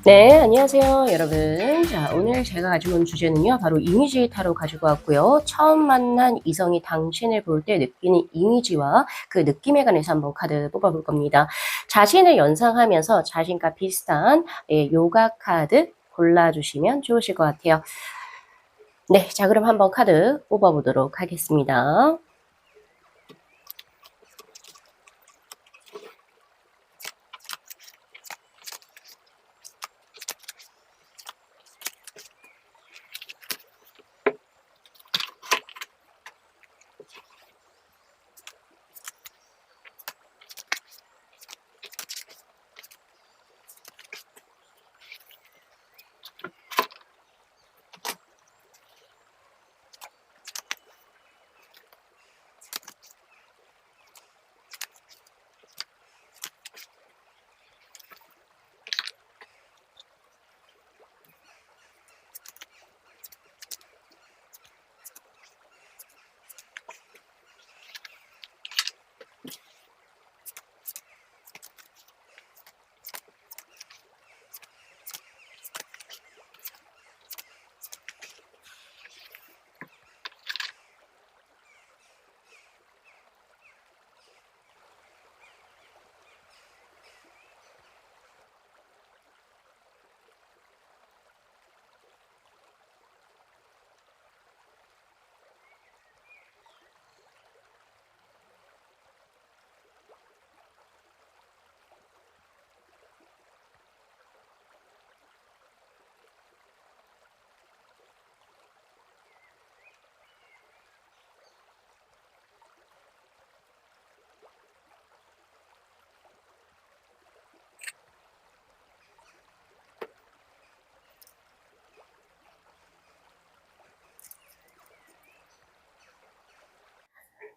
네, 안녕하세요, 여러분. 자, 오늘 제가 가지고 온 주제는요, 바로 이미지 타로 가지고 왔고요. 처음 만난 이성이 당신을 볼 때 느끼는 이미지와 그 느낌에 관해서 한번 카드 뽑아볼 겁니다. 자신을 연상하면서 자신과 비슷한 요가 카드 골라주시면 좋으실 것 같아요. 네, 자, 그럼 한번 카드 뽑아보도록 하겠습니다.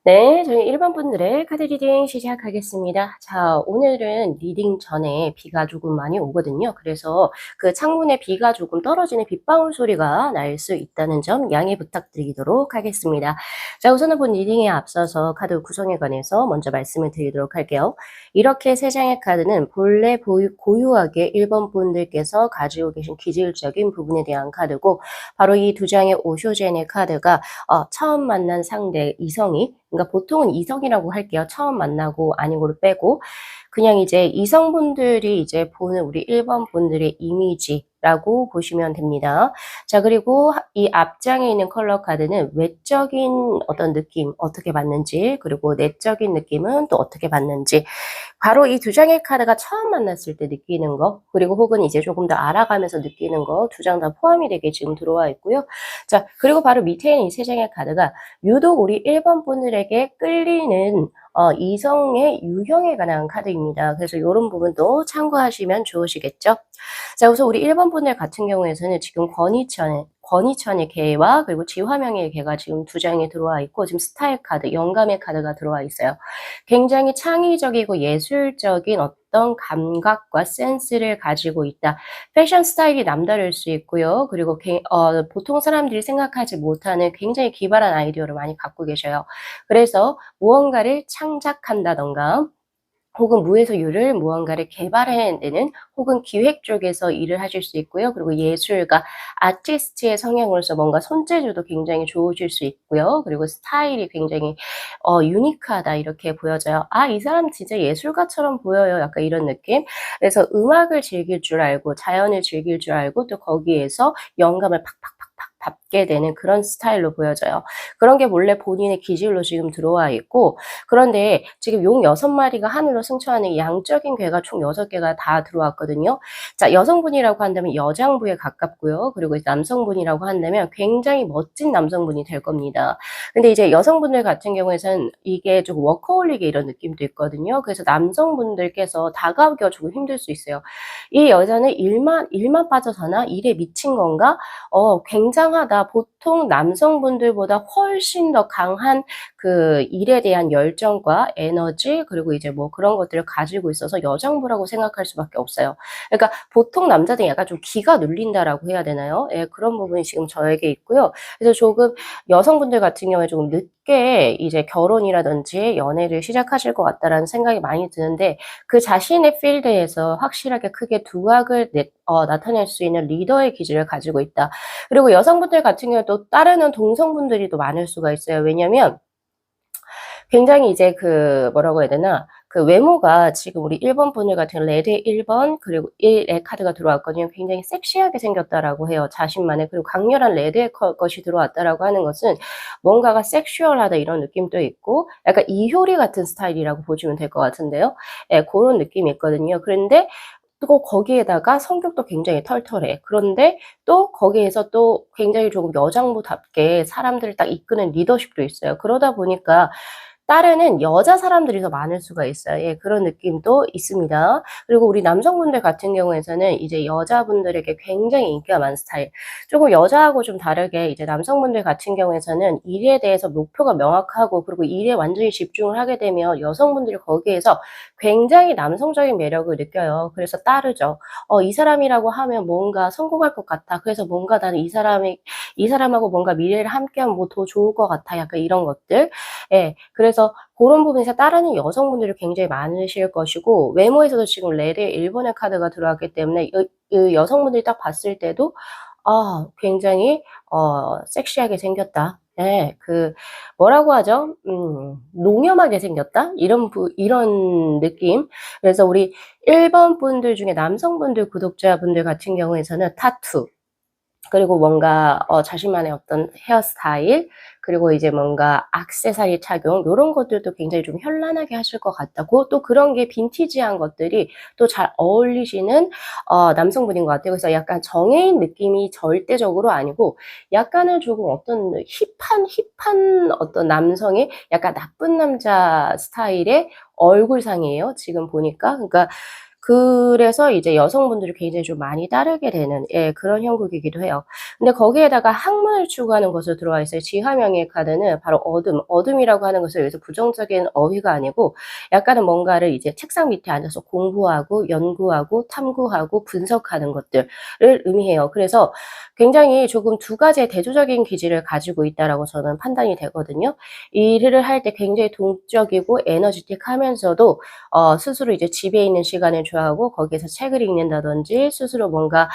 네, 저희 1번 분들의 카드 리딩 시작하겠습니다. 자, 오늘은 리딩 전에 비가 조금 많이 오거든요. 그래서 그 창문에 비가 조금 떨어지는 빗방울 소리가 날 수 있다는 점 양해 부탁드리도록 하겠습니다. 자, 우선은 본 리딩에 앞서서 카드 구성에 관해서 먼저 말씀을 드리도록 할게요. 이렇게 세 장의 카드는 본래 고유하게 1번 분들께서 가지고 계신 기질적인 부분에 대한 카드고, 바로 이 두 장의 오쇼젠의 카드가 처음 만난 상대 이성이, 그러니까 보통은 이성이라고 할게요. 처음 만나고 아니고를 빼고 그냥 이제 이성분들이 이제 보는 우리 1번 분들의 이미지라고 보시면 됩니다. 자, 그리고 이 앞장에 있는 컬러 카드는 외적인 어떤 느낌 어떻게 받는지, 그리고 내적인 느낌은 또 어떻게 받는지, 바로 이 두 장의 카드가 처음 만났을 때 느끼는 거, 그리고 혹은 이제 조금 더 알아가면서 느끼는 거, 두 장 다 포함이 되게 지금 들어와 있고요. 자, 그리고 바로 밑에 있는 이 세 장의 카드가 유독 우리 1번 분들에게 끌리는 이성의 유형에 관한 카드입니다. 그래서 이런 부분도 참고하시면 좋으시겠죠. 자, 우선 우리 1번 분들 같은 경우에는 지금 권희천의 개와 그리고 지화명의 개가 지금 두 장이 들어와 있고, 지금 스타일 카드, 영감의 카드가 들어와 있어요. 굉장히 창의적이고 예술적인 어떤 감각과 센스를 가지고 있다. 패션 스타일이 남다를 수 있고요. 그리고 보통 사람들이 생각하지 못하는 굉장히 기발한 아이디어를 많이 갖고 계셔요. 그래서 무언가를 창작한다던가, 혹은 무에서 유를 무언가를 개발해내는, 혹은 기획 쪽에서 일을 하실 수 있고요. 그리고 예술가, 아티스트의 성향으로서 뭔가 손재주도 굉장히 좋으실 수 있고요. 그리고 스타일이 굉장히 유니크하다 이렇게 보여져요. 아, 이 사람 진짜 예술가처럼 보여요. 약간 이런 느낌. 그래서 음악을 즐길 줄 알고 자연을 즐길 줄 알고 또 거기에서 영감을 팍팍팍팍 받게 되는 그런 스타일로 보여져요. 그런 게 원래 본인의 기질로 지금 들어와 있고, 그런데 지금 용 6마리가 하늘로 승천하는 양적인 괴가 총 6개가 다 들어왔거든요. 자, 여성분이라고 한다면 여장부에 가깝고요. 그리고 남성분이라고 한다면 굉장히 멋진 남성분이 될 겁니다. 근데 이제 여성분들 같은 경우에는 이게 좀 워커홀릭의 이런 느낌도 있거든요. 그래서 남성분들께서 다가오기가 조금 힘들 수 있어요. 이 여자는 일만 빠져서나 일에 미친 건가? 굉장하다. 보통 남성분들보다 훨씬 더 강한 그 일에 대한 열정과 에너지, 그리고 이제 뭐 그런 것들을 가지고 있어서 여장부라고 생각할 수밖에 없어요. 그러니까 보통 남자들이 약간 좀 기가 눌린다라고 해야 되나요? 예, 그런 부분이 지금 저에게 있고요. 그래서 조금 여성분들 같은 경우에 조금 늦게 쉽게 이제 결혼이라든지 연애를 시작하실 것 같다라는 생각이 많이 드는데 그 자신의 필드에서 확실하게 크게 두각을 나타낼 수 있는 리더의 기질을 가지고 있다. 그리고 여성분들 같은 경우는 또 따르는 동성분들이 또 많을 수가 있어요. 왜냐면 굉장히 이제 그 뭐라고 해야 되나 그 외모가 지금 우리 1번 분들 같은 경우 레드의 1번 그리고 1의 카드가 들어왔거든요. 굉장히 섹시하게 생겼다라고 해요. 자신만의 그리고 강렬한 레드의 것이 들어왔다라고 하는 것은 뭔가가 섹슈얼하다 이런 느낌도 있고 약간 이효리 같은 스타일이라고 보시면 될 것 같은데요. 예, 고런 느낌이 있거든요. 그런데 또 거기에다가 성격도 굉장히 털털해. 그런데 또 거기에서 또 굉장히 조금 여장부답게 사람들을 딱 이끄는 리더십도 있어요. 그러다 보니까 따르는 여자 사람들이 더 많을 수가 있어요. 예, 그런 느낌도 있습니다. 그리고 우리 남성분들 같은 경우에는 이제 여자분들에게 굉장히 인기가 많은 스타일. 조금 여자하고 좀 다르게 이제 남성분들 같은 경우에는 일에 대해서 목표가 명확하고 그리고 일에 완전히 집중을 하게 되면 여성분들이 거기에서 굉장히 남성적인 매력을 느껴요. 그래서 따르죠. 이 사람이라고 하면 뭔가 성공할 것 같아. 그래서 뭔가 나는 이 사람하고 뭔가 미래를 함께하면 뭐 더 좋을 것 같아. 약간 이런 것들. 예. 그래서 고런 부분에서 따르는 여성분들이 굉장히 많으실 것이고 외모에서도 지금 레드의 1번의 카드가 들어왔기 때문에 이 여성분들이 딱 봤을 때도 굉장히 섹시하게 생겼다. 예. 그 뭐라고 하죠? 농염하게 생겼다? 이런 느낌. 그래서 우리 1번 분들 중에 남성분들 구독자분들 같은 경우에는 타투 그리고 뭔가 자신만의 어떤 헤어스타일 그리고 이제 뭔가 액세서리 착용 요런 것들도 굉장히 좀 현란하게 하실 것 같다고 또 그런 게 빈티지한 것들이 또 잘 어울리시는 남성분인 것 같아요. 그래서 약간 정해인 느낌이 절대적으로 아니고 약간은 조금 어떤 힙한 어떤 남성의 약간 나쁜 남자 스타일의 얼굴상이에요, 지금 보니까. 그러니까 그래서 이제 여성분들이 굉장히 좀 많이 따르게 되는 그런 형국이기도 해요. 근데 거기에다가 학문을 추구하는 것으로 들어와 있어요. 지하명의 카드는 바로 어둠, 어둠이라고 하는 것은 여기서 부정적인 어휘가 아니고 약간은 뭔가를 이제 책상 밑에 앉아서 공부하고 연구하고 탐구하고 분석하는 것들을 의미해요. 그래서 굉장히 조금 두 가지의 대조적인 기질을 가지고 있다라고 저는 판단이 되거든요. 일을 할 때 굉장히 동적이고 에너지틱하면서도 스스로 이제 집에 있는 시간을 좋아하고 거기에서 책을 읽는다든지 스스로 뭔가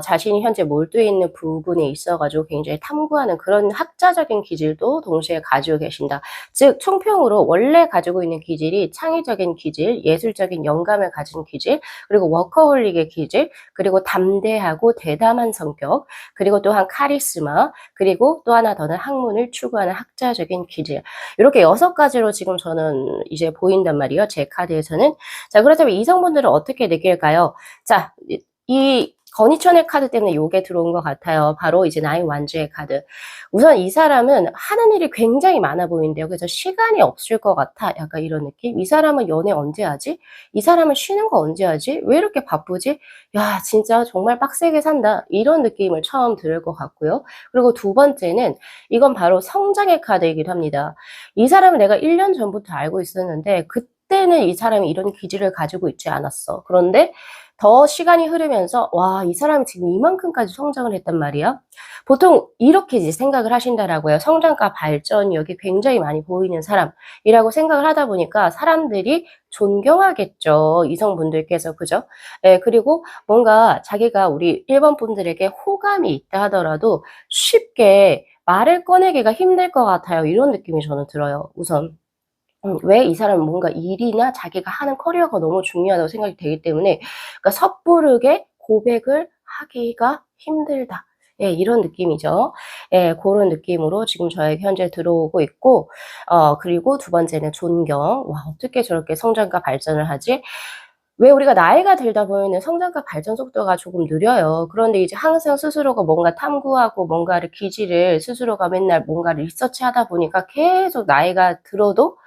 자신이 현재 몰두해 있는 부분에 있어 가지고 굉장히 탐구하는 그런 학자적인 기질도 동시에 가지고 계신다. 즉 총평으로 원래 가지고 있는 기질이 창의적인 기질, 예술적인 영감을 가진 기질, 그리고 워커홀릭의 기질, 그리고 담대하고 대담한 성격, 그리고 또한 카리스마, 그리고 또 하나 더는 학문을 추구하는 학자적인 기질. 이렇게 6가지로 지금 저는 이제 보인단 말이에요, 제 카드에서는. 자, 그렇다면 이성분들은 어떻게 느낄까요? 자, 이 건희천의 카드 때문에 요게 들어온 것 같아요. 바로 이제 나인 완주의 카드. 우선 이 사람은 하는 일이 굉장히 많아 보이는데요. 그래서 시간이 없을 것 같아. 약간 이런 느낌? 이 사람은 연애 언제 하지? 이 사람은 쉬는 거 언제 하지? 왜 이렇게 바쁘지? 야, 진짜 정말 빡세게 산다. 이런 느낌을 처음 들을 것 같고요. 그리고 두 번째는 이건 바로 성장의 카드이기도 합니다. 이 사람은 내가 1년 전부터 알고 있었는데 그때는 이 사람이 이런 기질을 가지고 있지 않았어. 그런데 더 시간이 흐르면서 와, 이 사람이 지금 이만큼까지 성장을 했단 말이야. 보통 이렇게 이제 생각을 하신다라고요. 성장과 발전이 여기 굉장히 많이 보이는 사람이라고 생각을 하다 보니까 사람들이 존경하겠죠. 이성분들께서. 그죠? 예, 그리고 뭔가 자기가 우리 1번 분들에게 호감이 있다 하더라도 쉽게 말을 꺼내기가 힘들 것 같아요. 이런 느낌이 저는 들어요, 우선. 왜 이 사람은 뭔가 일이나 자기가 하는 커리어가 너무 중요하다고 생각이 되기 때문에 그러니까 섣부르게 고백을 하기가 힘들다. 예, 이런 느낌이죠. 예, 고런 느낌으로 지금 저에게 현재 들어오고 있고 그리고 두 번째는 존경. '와, 어떻게 저렇게 성장과 발전을 하지?' 왜 우리가 나이가 들다 보면은 성장과 발전 속도가 조금 느려요. 그런데 이제 항상 스스로가 뭔가 탐구하고 뭔가를 기질을 스스로가 맨날 뭔가를 리서치하다 보니까 계속 나이가 들어도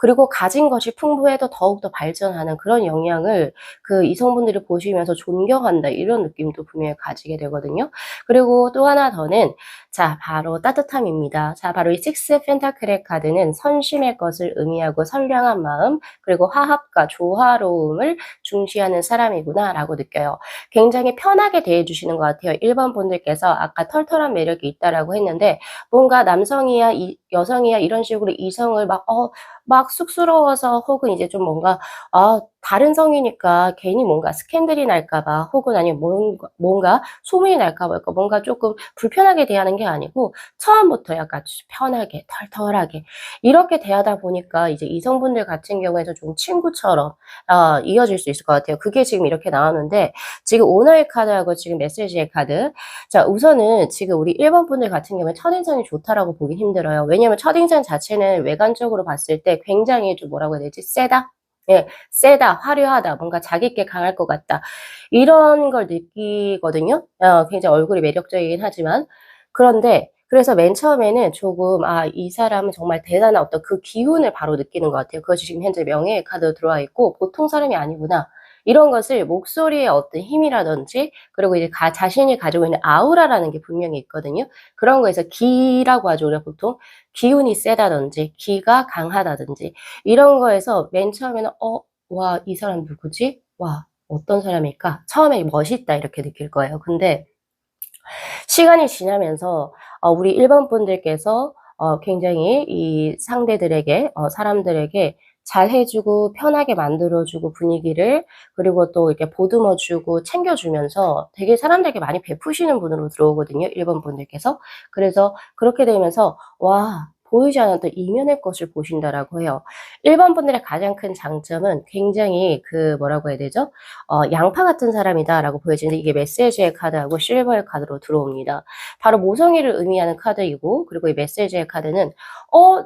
그리고 가진 것이 풍부해도 더욱더 발전하는 그런 영향을 그 이성분들이 보시면서 '존경한다.' 이런 느낌도 분명히 가지게 되거든요. 그리고 또 하나 더는 자, 바로 따뜻함입니다. 자, 바로 이 식스 펜타클의 카드는 선심의 것을 의미하고 선량한 마음 그리고 화합과 조화로움을 중시하는 사람이구나라고 느껴요. 굉장히 편하게 대해 주시는 것 같아요. 1번 분들께서 아까 털털한 매력이 있다라고 했는데 뭔가 남성이야 여성이야 이런 식으로 이성을 막 쑥스러워서 혹은 이제 좀 뭔가 다른 성이니까 괜히 뭔가 스캔들이 날까 봐 혹은 아니면 뭔가 소문이 날까 봐 뭔가 쪼끔 불편하게 대하는 게 아니고 처음부터 약간 편하게 털털하게 이렇게 대하다 보니까 이제 이성분들 같은 경우에는 좀 친구처럼 이어질 수 있을 것 같아요. 그게 지금 이렇게 나오는데 지금 오너의 카드하고 지금 메시지의 카드. 자, 우선은 지금 우리 1번 분들 같은 경우에 첫인상이 좋다라고 보긴 힘들어요. 왜냐면 첫인상 자체는 외관적으로 봤을 때 굉장히 좀 뭐라고 해야 되지? 세다? 예, 세다, 화려하다, 뭔가 자기께 강할 것 같다. 이런 걸 느끼거든요. 굉장히 얼굴이 매력적이긴 하지만. 그런데 그래서 맨 처음에는 조금 이 사람은 정말 대단한 어떤 그 기운을 바로 느끼는 것 같아요. 그것이 지금 현재 명예의 카드로 들어와 있고 '보통 사람이 아니구나.' 이런 것을 목소리의 어떤 힘이라든지 그리고 이제 자신이 가지고 있는 아우라라는 게 분명히 있거든요. 그런 거에서 기라고 하죠, 우리가 보통. 기운이 세다든지 기가 강하다든지 이런 거에서 맨 처음에는 '와 이 사람 누구지? 와 어떤 사람일까?' 처음에 '멋있다.' 이렇게 느낄 거예요. 근데 시간이 지나면서 우리 1번 분들께서 굉장히 이 상대들에게 사람들에게 잘해 주고 편하게 만들어 주고 분위기를 그리고 또 이렇게 보듬어 주고 챙겨 주면서 되게 사람들에게 많이 베푸시는 분으로 들어오거든요, 1번 분들께서. 그래서 그렇게 되면서 와 보이지 않았던 이면의 것을 보신다라고 해요. 1번 분들의 가장 큰 장점은 굉장히 그 뭐라고 해야 되죠? 양파 같은 사람이다라고 보여지는데 이게 메시지의 카드하고 실버의 카드로 들어옵니다. 바로 모성애를 의미하는 카드이고 그리고 이 메시지의 카드는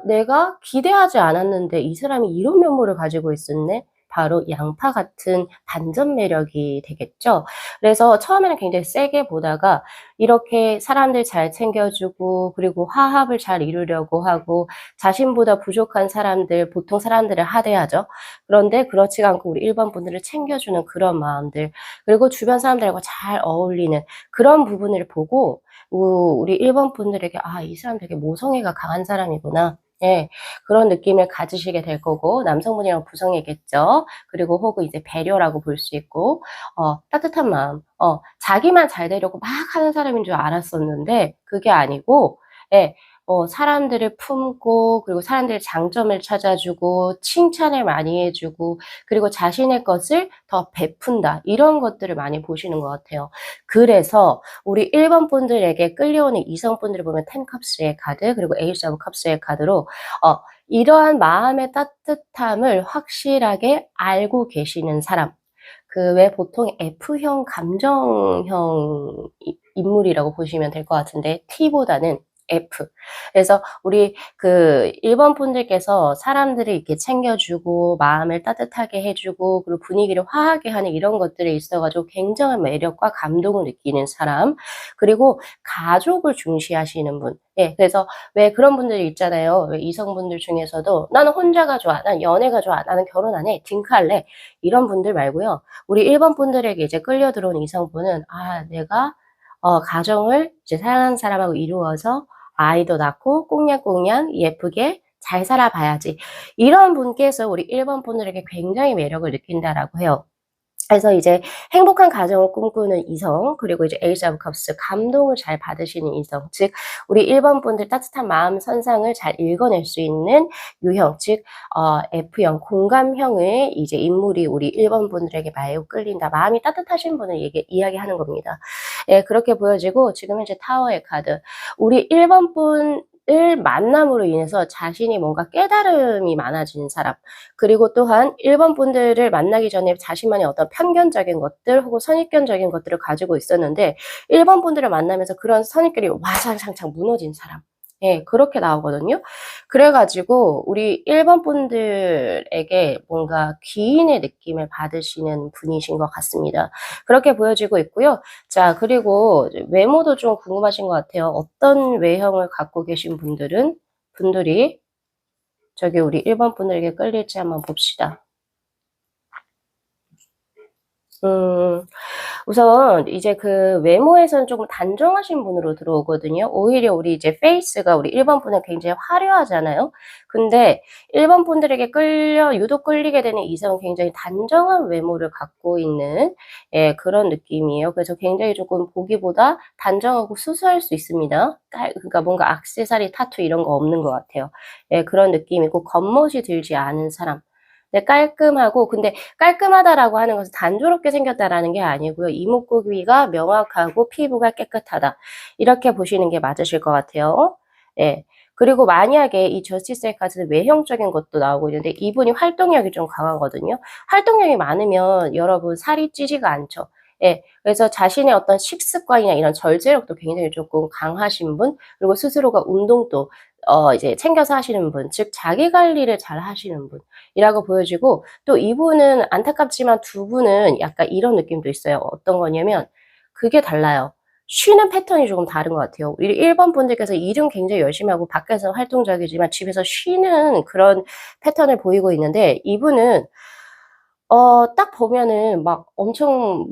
내가 기대하지 않았는데 이 사람이 이런 면모를 가지고 있었네. 바로 양파 같은 반전 매력이 되겠죠. 그래서 처음에는 굉장히 세게 보다가 이렇게 사람들 잘 챙겨주고 그리고 화합을 잘 이루려고 하고 자신보다 부족한 사람들, 보통 사람들을 하대하죠. 그런데 그렇지가 않고 우리 일반 분들을 챙겨주는 그런 마음들 그리고 주변 사람들과 잘 어울리는 그런 부분을 보고 우리 1번 분들에게 '아 이 사람 되게 모성애가 강한 사람이구나.' 예. 그런 느낌을 가지시게 될 거고 남성분이랑 부성애겠죠. 그리고 혹은 이제 배려라고 볼 수 있고 따뜻한 마음 자기만 잘 되려고 막 하는 사람인 줄 알았었는데 그게 아니고 예 사람들을 품고 그리고 사람들의 장점을 찾아주고 칭찬을 많이 해 주고 그리고 자신의 것을 더 베푼다. 이런 것들을 많이 보시는 것 같아요. 그래서 우리 1번 분들에게 끌려오는 이성분들을 보면 10 컵스의 카드 그리고 에이스 오브 컵스의 카드로 이러한 마음의 따뜻함을 확실하게 알고 계시는 사람. 그 왜 보통 F형 감정형 인물이라고 보시면 될 것 같은데 T보다는 F. 그래서 우리 그 1번 분들께서 사람들을 이렇게 챙겨주고 마음을 따뜻하게 해 주고 그리고 분위기를 화하게 하는 이런 것들에 있어 가지고 굉장한 매력과 감동을 느끼는 사람. 그리고 가족을 중시하시는 분. 예. 그래서 왜 그런 분들이 있잖아요. 왜 이성분들 중에서도 "나는 혼자가 좋아. 난 연애가 좋아. 나는 결혼 안 해. 딩크할래." 이런 분들 말고요. 우리 1번 분들에게 이제 끌려 들어온 이성분은 '아 내가 가정을 이제 사랑하는 사람하고 이루어서 아이도 낳고 꽁냥꽁냥 예쁘게 잘 살아 봐야지.' 이런 분께서 우리 1번 분들에게 굉장히 매력을 느낀다라고 해요. 그래서 이제 행복한 가정을 꿈꾸는 이성 그리고 이제 에이스 오브 컵스 감동을 잘 받으시는 이성 즉 우리 1번 분들 따뜻한 마음 선상을 잘 읽어낼 수 있는 유형 즉 F형 공감형의 이제 인물이 우리 1번 분들에게 매우 끌린다. 마음이 따뜻하신 분을 이야기하는 겁니다. 예 그렇게 보여지고 지금 현재 타워의 카드 우리 1번 분을 만남으로 인해서 자신이 뭔가 깨달음이 많아진 사람 그리고 또한 1번 분들을 만나기 전에 자신만의 어떤 편견적인 것들 혹은 선입견적인 것들을 가지고 있었는데 1번 분들을 만나면서 그런 선입견이 와장창창 무너진 사람. 예 그렇게 나오거든요. 그래 가지고 우리 1번 분들에게 뭔가 귀인의 느낌을 받으시는 분이신 것 같습니다. 그렇게 보여지고 있고요. 자 그리고 이제 외모도 좀 궁금하신 것 같아요. 어떤 외형을 갖고 계신 분들이 저기 우리 1번 분들에게 끌릴지 한번 봅시다. 음. 우선 이제 그 외모에서는 조금 단정하신 분으로 들어오거든요. 오히려 우리 이제 페이스가 우리 1번 분은 굉장히 화려하잖아요. 근데 1번 분들에게 유독 끌리게 되는 이성은 굉장히 단정한 외모를 갖고 있는 그런 느낌이에요. 그래서 굉장히 조금 보기보다 단정하고 수수할 수 있습니다. 그러니까 뭔가 액세서리, 타투 이런 거 없는 것 같아요. 그런 느낌이고 겉멋이 들지 않은 사람. 네, 깔끔하고 근데 깔끔하다라고 하는 것은 단조롭게 생겼다라는 게 아니고요. 이목구비가 명확하고 피부가 깨끗하다. 이렇게 보시는 게 맞으실 것 같아요. 예. 그리고 만약에 이 저스티스의 카드는 외형적인 것도 나오고 있는데 이분이 활동력이 좀 강하거든요. 활동력이 많으면 여러분 살이 찌지가 않죠. 예. 그래서 자신의 어떤 식습관이나 이런 절제력도 굉장히 조금 강하신 분, 그리고 스스로가 운동도 이제 챙겨서 하시는 분, 즉 자기 관리를 잘 하시는 분이라고 보여지고, 또 이분은 안타깝지만 두 분은 약간 이런 느낌도 있어요. 어떤 거냐면 그게 달라요. 쉬는 패턴이 조금 다른 것 같아요. 1번 분들께서 일은 굉장히 열심히 하고 밖에서 활동적이지만 집에서 쉬는 그런 패턴을 보이고 있는데, 이분은 딱 보면은 막 엄청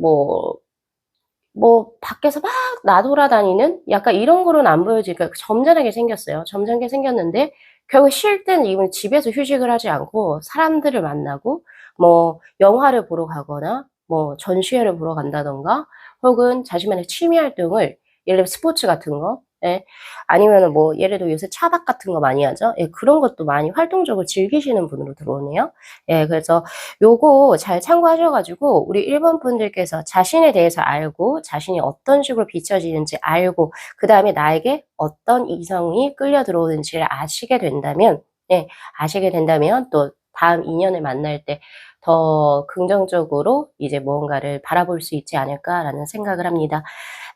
밖에서 막 나돌아다니는 약간 이런 거로는 안 보여지니까 점잖하게 생겼어요. 점잖게 생겼는데 결국 쉴 때는 이분은 집에서 휴식을 하지 않고 사람들을 만나고 영화를 보러 가거나 전시회를 보러 간다든가, 혹은 자신만의 취미 활동을, 예를 들면 스포츠 같은 거, 예, 아니면은 예를 들어 요새 차박 같은 거 많이 하죠. 예, 그런 것도 많이 활동적으로 즐기시는 분으로 들어오네요. 예, 그래서 요거 잘 참고하셔 가지고 우리 1번 분들께서 자신에 대해서 알고 자신이 어떤 식으로 비춰지는지 알고 그다음에 나에게 어떤 이성이 끌려 들어오는지를 아시게 된다면 또 다음 인연을 만날 때 더 긍정적으로 이제 무언가를 바라볼 수 있지 않을까라는 생각을 합니다.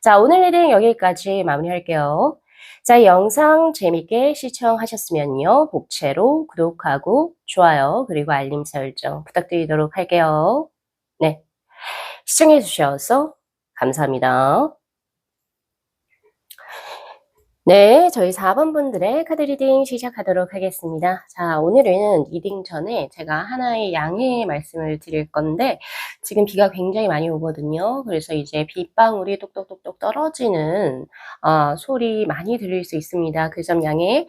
자, 오늘 리딩 여기까지 마무리할게요. 자, 영상 재밌게 시청하셨으면요, 복채로 구독하고 좋아요 그리고 알림 설정 부탁드리도록 할게요. 네, 시청해 주셔서 감사합니다. 네, 저희 4번 분들의 카드 리딩 시작하도록 하겠습니다. 자, 오늘은 리딩 전에 제가 하나의 양해 말씀을 드릴 건데, 지금 비가 굉장히 많이 오거든요. 그래서 이제 빗방울이 똑똑똑똑 떨어지는 소리 많이 들릴 수 있습니다. 그 점 양해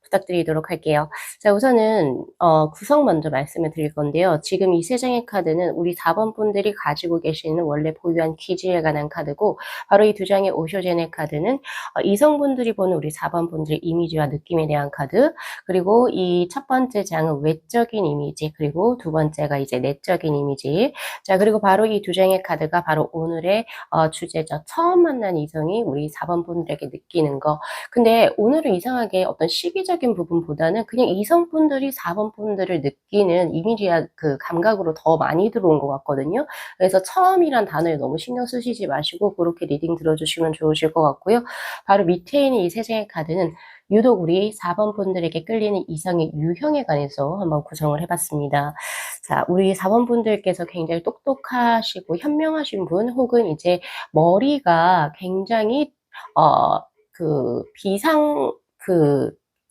부탁드리도록 할게요. 자, 우선은 구성 먼저 말씀을 드릴 건데요. 지금 이 세 장의 카드는 우리 4번 분들이 가지고 계시는 원래 보유한 기질에 관한 카드고, 바로 이 두 장의 오쇼제네 카드는 이성분들이 보는 우리 4번 분들의 이미지와 느낌에 대한 카드, 그리고 이 첫 번째 장은 외적인 이미지, 그리고 두 번째가 이제 내적인 이미지. 자, 그리고 바로 이 두 장의 카드가 바로 오늘의 주제죠. 처음 만난 이성이 우리 4번 분들에게 느끼는 거. 근데 오늘은 이상하게 어떤 시기적인 부분보다는 그냥 이성분들이 4번 분들을 느끼는 이미지와 그 감각으로 더 많이 들어온 것 같거든요. 그래서 처음이란 단어에 너무 신경 쓰시지 마시고 그렇게 리딩 들어주시면 좋으실 것 같고요. 바로 밑에 있는 이 세 장의 카드는 유독 우리 4번 분들에게 끌리는 이성의 유형에 관해서 한번 구성을 해봤습니다. 자, 우리 4번 분들께서 굉장히 똑똑하시고 현명하신 분, 혹은 이제 머리가 굉장히 비상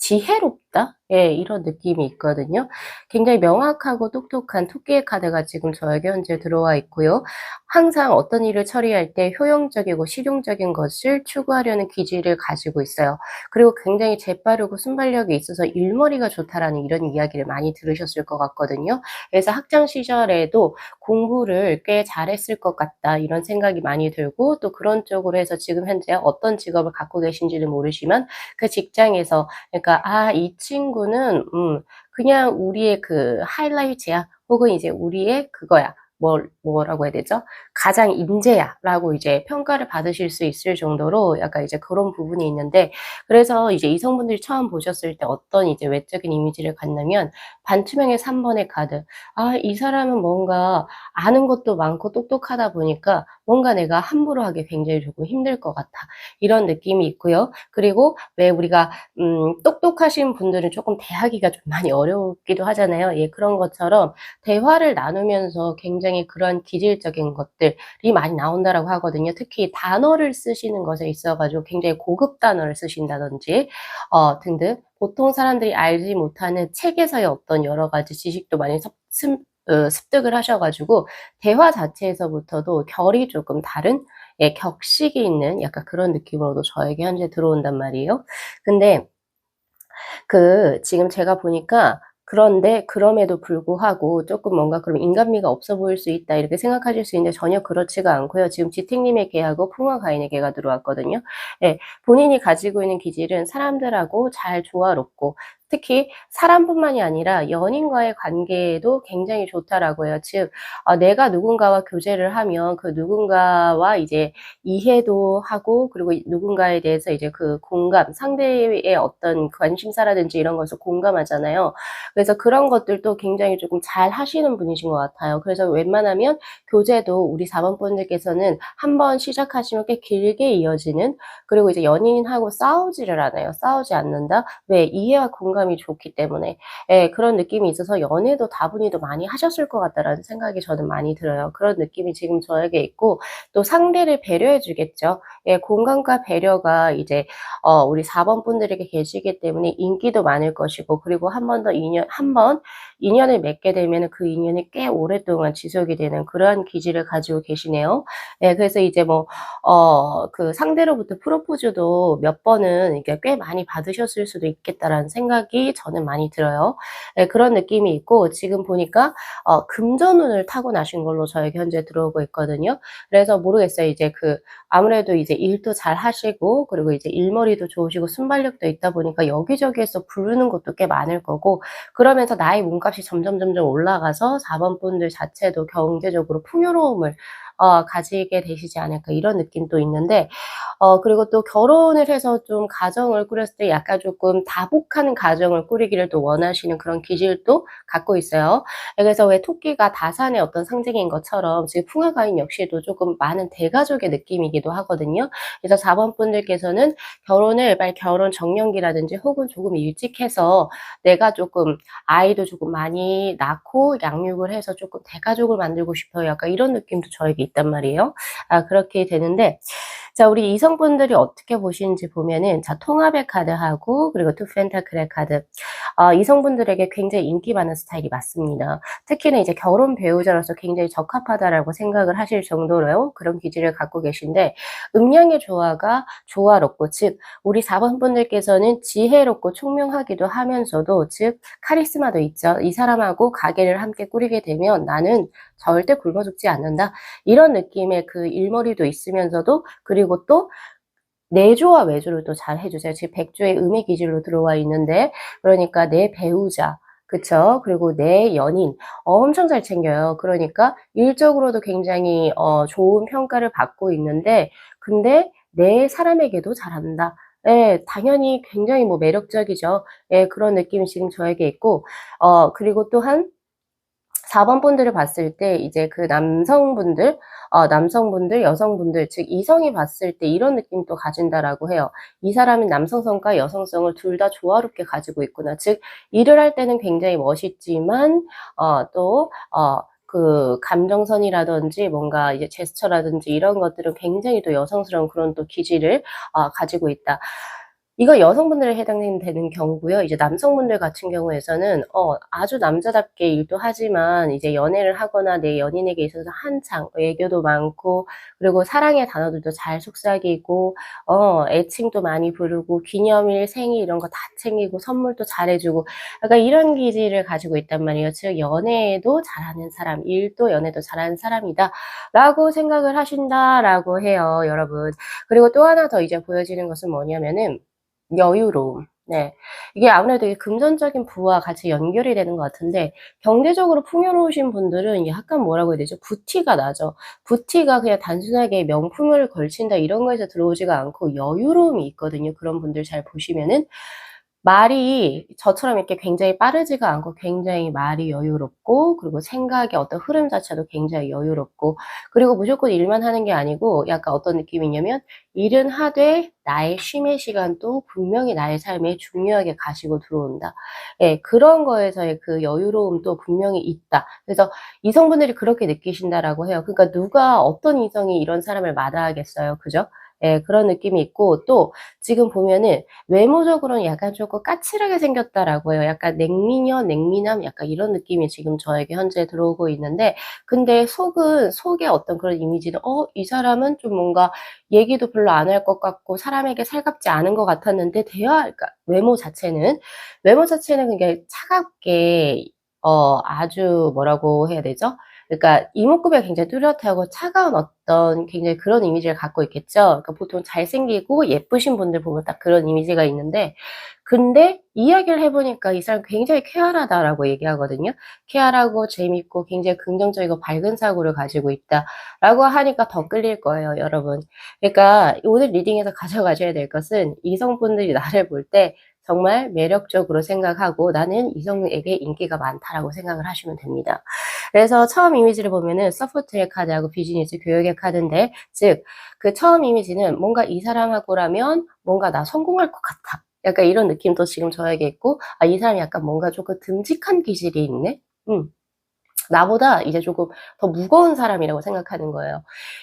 지혜롭다? 예, 이런 느낌이 있거든요. 굉장히 명확하고 똑똑한 토끼의 카드가 지금 저에게 현재 들어와 있고요. 항상 어떤 일을 처리할 때 효용적이고 실용적인 것을 추구하려는 기질을 가지고 있어요. 그리고 굉장히 재빠르고 순발력이 있어서 일머리가 좋다라는 이런 이야기를 많이 들으셨을 것 같거든요. 그래서 학창 시절에도 공부를 꽤 잘했을 것 같다, 이런 생각이 많이 들고, 또 그런 쪽으로 해서 지금 현재 어떤 직업을 갖고 계신지는 모르지만 그 직장에서, 그러니까 이 친구는 그냥 우리의 그 하이라이트야, 혹은 이제 우리의 그거야. 뭐라고 해야 되죠? 가장 인재야라고 이제 평가를 받으실 수 있을 정도로 약간 이제 그런 부분이 있는데, 그래서 이제 이성분들이 처음 보셨을 때 어떤 이제 외적인 이미지를 갖냐면 반투명의 3번의 카드. 이 사람은 뭔가 아는 것도 많고 똑똑하다 보니까 뭔가 내가 함부로 하기 굉장히 조금 힘들 것 같아, 이런 느낌이 있고요. 그리고 왜 우리가 똑똑하신 분들은 조금 대하기가 좀 많이 어렵기도 하잖아요. 예, 그런 것처럼 대화를 나누면서 굉장히 그런 기질적인 것들이 많이 나온다라고 하거든요. 특히 단어를 쓰시는 것에 있어 가지고 굉장히 고급 단어를 쓰신다든지 등등, 보통 사람들이 알지 못하는 책에서의 어떤 여러 가지 지식도 많이 습득을 하셔 가지고 대화 자체에서부터도 결이 조금 다른 예 격식이 있는 약간 그런 느낌으로도 저에게 현재 들어온단 말이에요. 근데 지금 제가 보니까 그런데 그럼에도 불구하고 쪼끔 뭔가 그럼 '인간미가 없어 보일 수 있다.' 이렇게 생각하실 수 있는데 전혀 그렇지가 않고요. 지금 지택님의 계하고 풍화가인의 계가 들어왔거든요. 예. 본인이 가지고 있는 기질은 사람들하고 잘 조화롭고 특히 사람뿐만이 아니라 연인과의 관계에도 굉장히 좋다라고 해요. 즉 내가 누군가와 교제를 하면 그 누군가와 이제 이해도 하고 그리고 누군가에 대해서 이제 그 공감, 상대의 어떤 관심사라든지 이런 것을 공감하잖아요. 그래서 그런 것들도 굉장히 조금 잘하시는 분이신 것 같아요. 그래서 웬만하면 교제도 우리 4 번 분들께서는 한 번 시작하시면 꽤 길게 이어지는 그리고 이제 연인하고 싸우지를 않아요. 싸우지 않는다. 왜? 이해와 공감이 좋기 때문에. 예 그런 느낌이 있어서 '연애도 다분히도 많이 하셨을 것 같다.'라는 생각이 저는 많이 들어요. 그런 느낌이 지금 저에게 있고 또 상대를 배려해 주겠죠. 예 공감과 배려가 이제 우리 4번 분들에게 계시기 때문에 인기도 많을 것이고 그리고 한 번 더 인연을 맺게 되면은 그 인연이 꽤 오랫동안 지속이 되는 그러한 기질을 가지고 계시네요. 예 그래서 이제 뭐 상대로부터 프로포즈도 몇 번은 이게 꽤 많이 받으셨을 수도 있겠다라는 생각이 저는 많이 들어요. 예 그런 느낌이 있고 지금 보니까 금전운을 타고나신 걸로 저에게 현재 들어오고 있거든요. 그래서 모르겠어요. 이제 아무래도 이제 일도 잘하시고 그리고 이제 일머리도 좋으시고 순발력도 있다 보니까 여기저기에서 부르는 것도 꽤 많을 거고 그러면서 나의 몸값이 점점점점 올라가서 4번 분들 자체도 경제적으로 풍요로움을 가지게 되시지 않을까 이런 느낌도 있는데 그리고 또 결혼을 해서 좀 가정을 꾸렸을 때 약간 쪼끔 다복한 가정을 꾸리기를 또 원하시는 그런 기질도 갖고 있어요. 예 그래서 왜 토끼가 다산의 어떤 상징인 것처럼 지금 풍화가인 역시도 쪼끔 많은 대가족의 느낌이기도 하거든요. 그래서 4번 분들께서는 결혼을 빨리 결혼 정년기라든지 혹은 조금 일찍 해서 내가 쪼끔 아이도 조금 많이 낳고 양육을 해서 쪼끔 대가족을 만들고 싶어요. 약간 이런 느낌도 저에게 있단 말이에요. 그렇게 되는데 자 우리 이성분들이 어떻게 보시는지 보면은 자 통합의 카드하고 그리고 투 펜타클의 카드. 이성분들에게 굉장히 인기 많은 스타일이 맞습니다. 특히는 이제 결혼 배우자로서 굉장히 적합하다라고 생각을 하실 정도로 그런 기질을 갖고 계신데 음양의 조화가 조화롭고 즉 우리 4번 분들께서는 지혜롭고 총명하기도 하면서도 즉 카리스마도 있죠. '이 사람하고 가게를 함께 꾸리게 되면 나는 절대 굶어 죽지 않는다.' 이런 느낌의 그 일머리도 있으면서도 그리고 또 내조와 외조를 또 잘해 주세요. 지금 백조의 음의 기질로 들어와 있는데 그러니까 내 배우자 그쵸? 그리고 내 연인 엄청 잘 챙겨요. 그러니까 일적으로도 굉장히 좋은 평가를 받고 있는데 근데 내 사람에게도 잘한다. 예. 당연히 굉장히 뭐 매력적이죠. 예. 그런 느낌이 지금 저에게 있고 그리고 또한 4번 분들을 봤을 때 이제 그 남성분들, 여성분들 즉 이성이 봤을 때 이런 느낌도 가진다라고 해요. '이 사람은 남성성과 여성성을 둘 다 조화롭게 가지고 있구나.' 즉 일을 할 때는 굉장히 멋있지만 또 감정선이라든지 뭔가 이제 제스처라든지 이런 것들은 굉장히 또 여성스러운 그런 또 기질을 가지고 있다. 이거 여성분들에 해당되는 경우고요. 이제 남성분들 같은 경우에서는 아주 남자답게 일도 하지만 이제 연애를 하거나 내 연인에게 있어서 한창 애교도 많고 그리고 사랑의 단어들도 잘 속삭이고 애칭도 많이 부르고 기념일, 생일 이런 거 다 챙기고 선물도 잘해 주고 약간 이런 기질을 가지고 있단 말이에요. 즉 '연애도 잘하는 사람, 일도 연애도 잘하는 사람이다.'라고 생각을 하신다라고 해요, 여러분. 그리고 또 하나 더 이제 보여지는 것은 뭐냐면은 여유로움. 네. 이게 아무래도 이 금전적인 부와 같이 연결이 되는 것 같은데 경제적으로 풍요로우신 분들은 약간 뭐라고 해야 되죠? 부티가 나죠. 부티가 그냥 단순하게 명품을 걸친다 이런 거에서 들어오지가 않고 여유로움이 있거든요. 그런 분들 잘 보시면은. 말이 저처럼 이렇게 굉장히 빠르지가 않고 굉장히 말이 여유롭고 그리고 생각의 어떤 흐름 자체도 굉장히 여유롭고 그리고 무조건 일만 하는 게 아니고 약간 어떤 느낌이냐면 일은 하되 나의 쉼의 시간도 분명히 나의 삶에 중요하게 가지고 들어온다. 예 그런 거에서의 그 여유로움도 분명히 있다. 그래서 이성분들이 그렇게 느끼신다라고 해요. 그러니까 누가 어떤 이성이 이런 사람을 마다하겠어요. 그죠? 예, 그런 느낌이 있고 또 지금 보면은 외모적으로는 약간 조금 까칠하게 생겼다라고 해요. 약간 냉미녀, 냉미남 약간 이런 느낌이 지금 저에게 현재 들어오고 있는데 근데 속의 어떤 그런 이미지는 이 사람은 좀 뭔가 얘기도 별로 안 할 것 같고 사람에게 살갑지 않은 것 같았는데 그러니까 외모 자체는 굉장히 차갑게 아주 뭐라고 해야 되죠? 그러니까 이목구비가 굉장히 뚜렷하고 차가운 어떤 굉장히 그런 이미지를 갖고 있겠죠. 그러니까 보통 잘생기고 예쁘신 분들 보면 딱 그런 이미지가 있는데 근데 이야기를 해 보니까 "이 사람 굉장히 쾌활하다."라고 얘기하거든요. "쾌활하고 재밌고 굉장히 긍정적이고 밝은 사고를 가지고 있다."라고 하니까 더 끌릴 거예요, 여러분. 그러니까 오늘 리딩에서 가져가셔야 될 것은 이성분들이 나를 볼 때 정말 매력적으로 생각하고 '나는 이성에게 인기가 많다.'라고 생각을 하시면 됩니다. 그래서 처음 이미지를 보면은 서포트의 카드하고 비즈니스 교역의 카드인데 즉 그 처음 이미지는 뭔가 이 사람하고라면 뭔가 '나 성공할 것 같아.' 약간 이런 느낌도 지금 저에게 있고 '아 이 사람이 약간 뭔가 쪼끔 듬직한 기질이 있네.' 나보다 이제 조금 더 무거운 사람이라고 생각하는 거예요.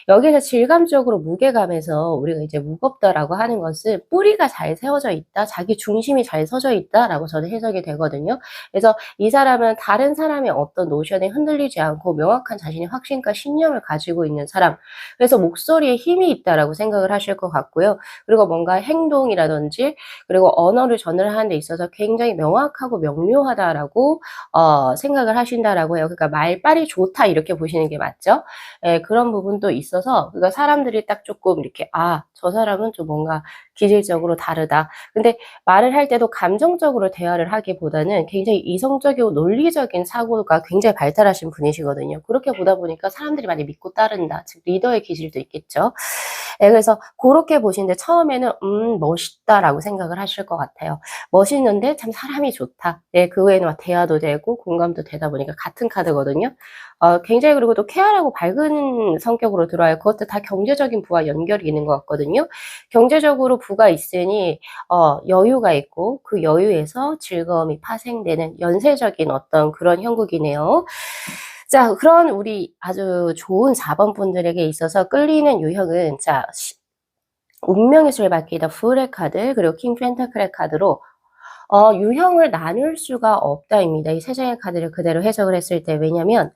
여기서 질감적으로 무게감에서 우리가 이제 무겁다라고 하는 것은 뿌리가 잘 세워져 있다, 자기 중심이 잘 서져 있다라고 저는 해석이 되거든요. 그래서 이 사람은 다른 사람의 어떤 노션에 흔들리지 않고 명확한 자신의 확신과 신념을 가지고 있는 사람. 그래서 목소리에 힘이 있다라고 생각을 하실 것 같고요. 그리고 뭔가 행동이라든지 그리고 언어를 전달하는 데 있어서 굉장히 명확하고 명료하다라고 생각을 하신다라고 해요. 그러니까 '말빨이 좋다.' 이렇게 보시는 게 맞죠? 예, 그런 부분도 있어서 그러니까 사람들이 딱 쪼끔 이렇게 '아 저 사람은 좀 뭔가 기질적으로 다르다.' 근데 말을 할 때도 감정적으로 대화를 하기보다는 굉장히 이성적이고 논리적인 사고가 굉장히 발달하신 분이시거든요. 그렇게 보다 보니까 사람들이 많이 믿고 따른다. 즉 리더의 기질도 있겠죠. 예, 그래서 고렇게 보시는데 처음에는 멋있다.'라고 생각을 하실 것 같아요. 멋있는데 참 사람이 좋다. 예, 그 외에는 막 대화도 되고 공감도 되다 보니까 같은 카드거든요. 굉장히 그리고 또 쾌활하고 밝은 성격으로 들어와요. 그것도 다 경제적인 부와 연결이 있는 것 같거든요. 경제적으로 부가 있으니 여유가 있고 그 여유에서 즐거움이 파생되는 연쇄적인 어떤 그런 형국이네요. 자, 그런 우리 아주 좋은 4번 분들에게 있어서 끌리는 유형은 자 운명의 수를 밝히다 풀의 카드 그리고 킹 펜타클의 카드로 유형을 나눌 수가 없다입니다. 이 세 장의 카드를 그대로 해석을 했을 때. 왜냐면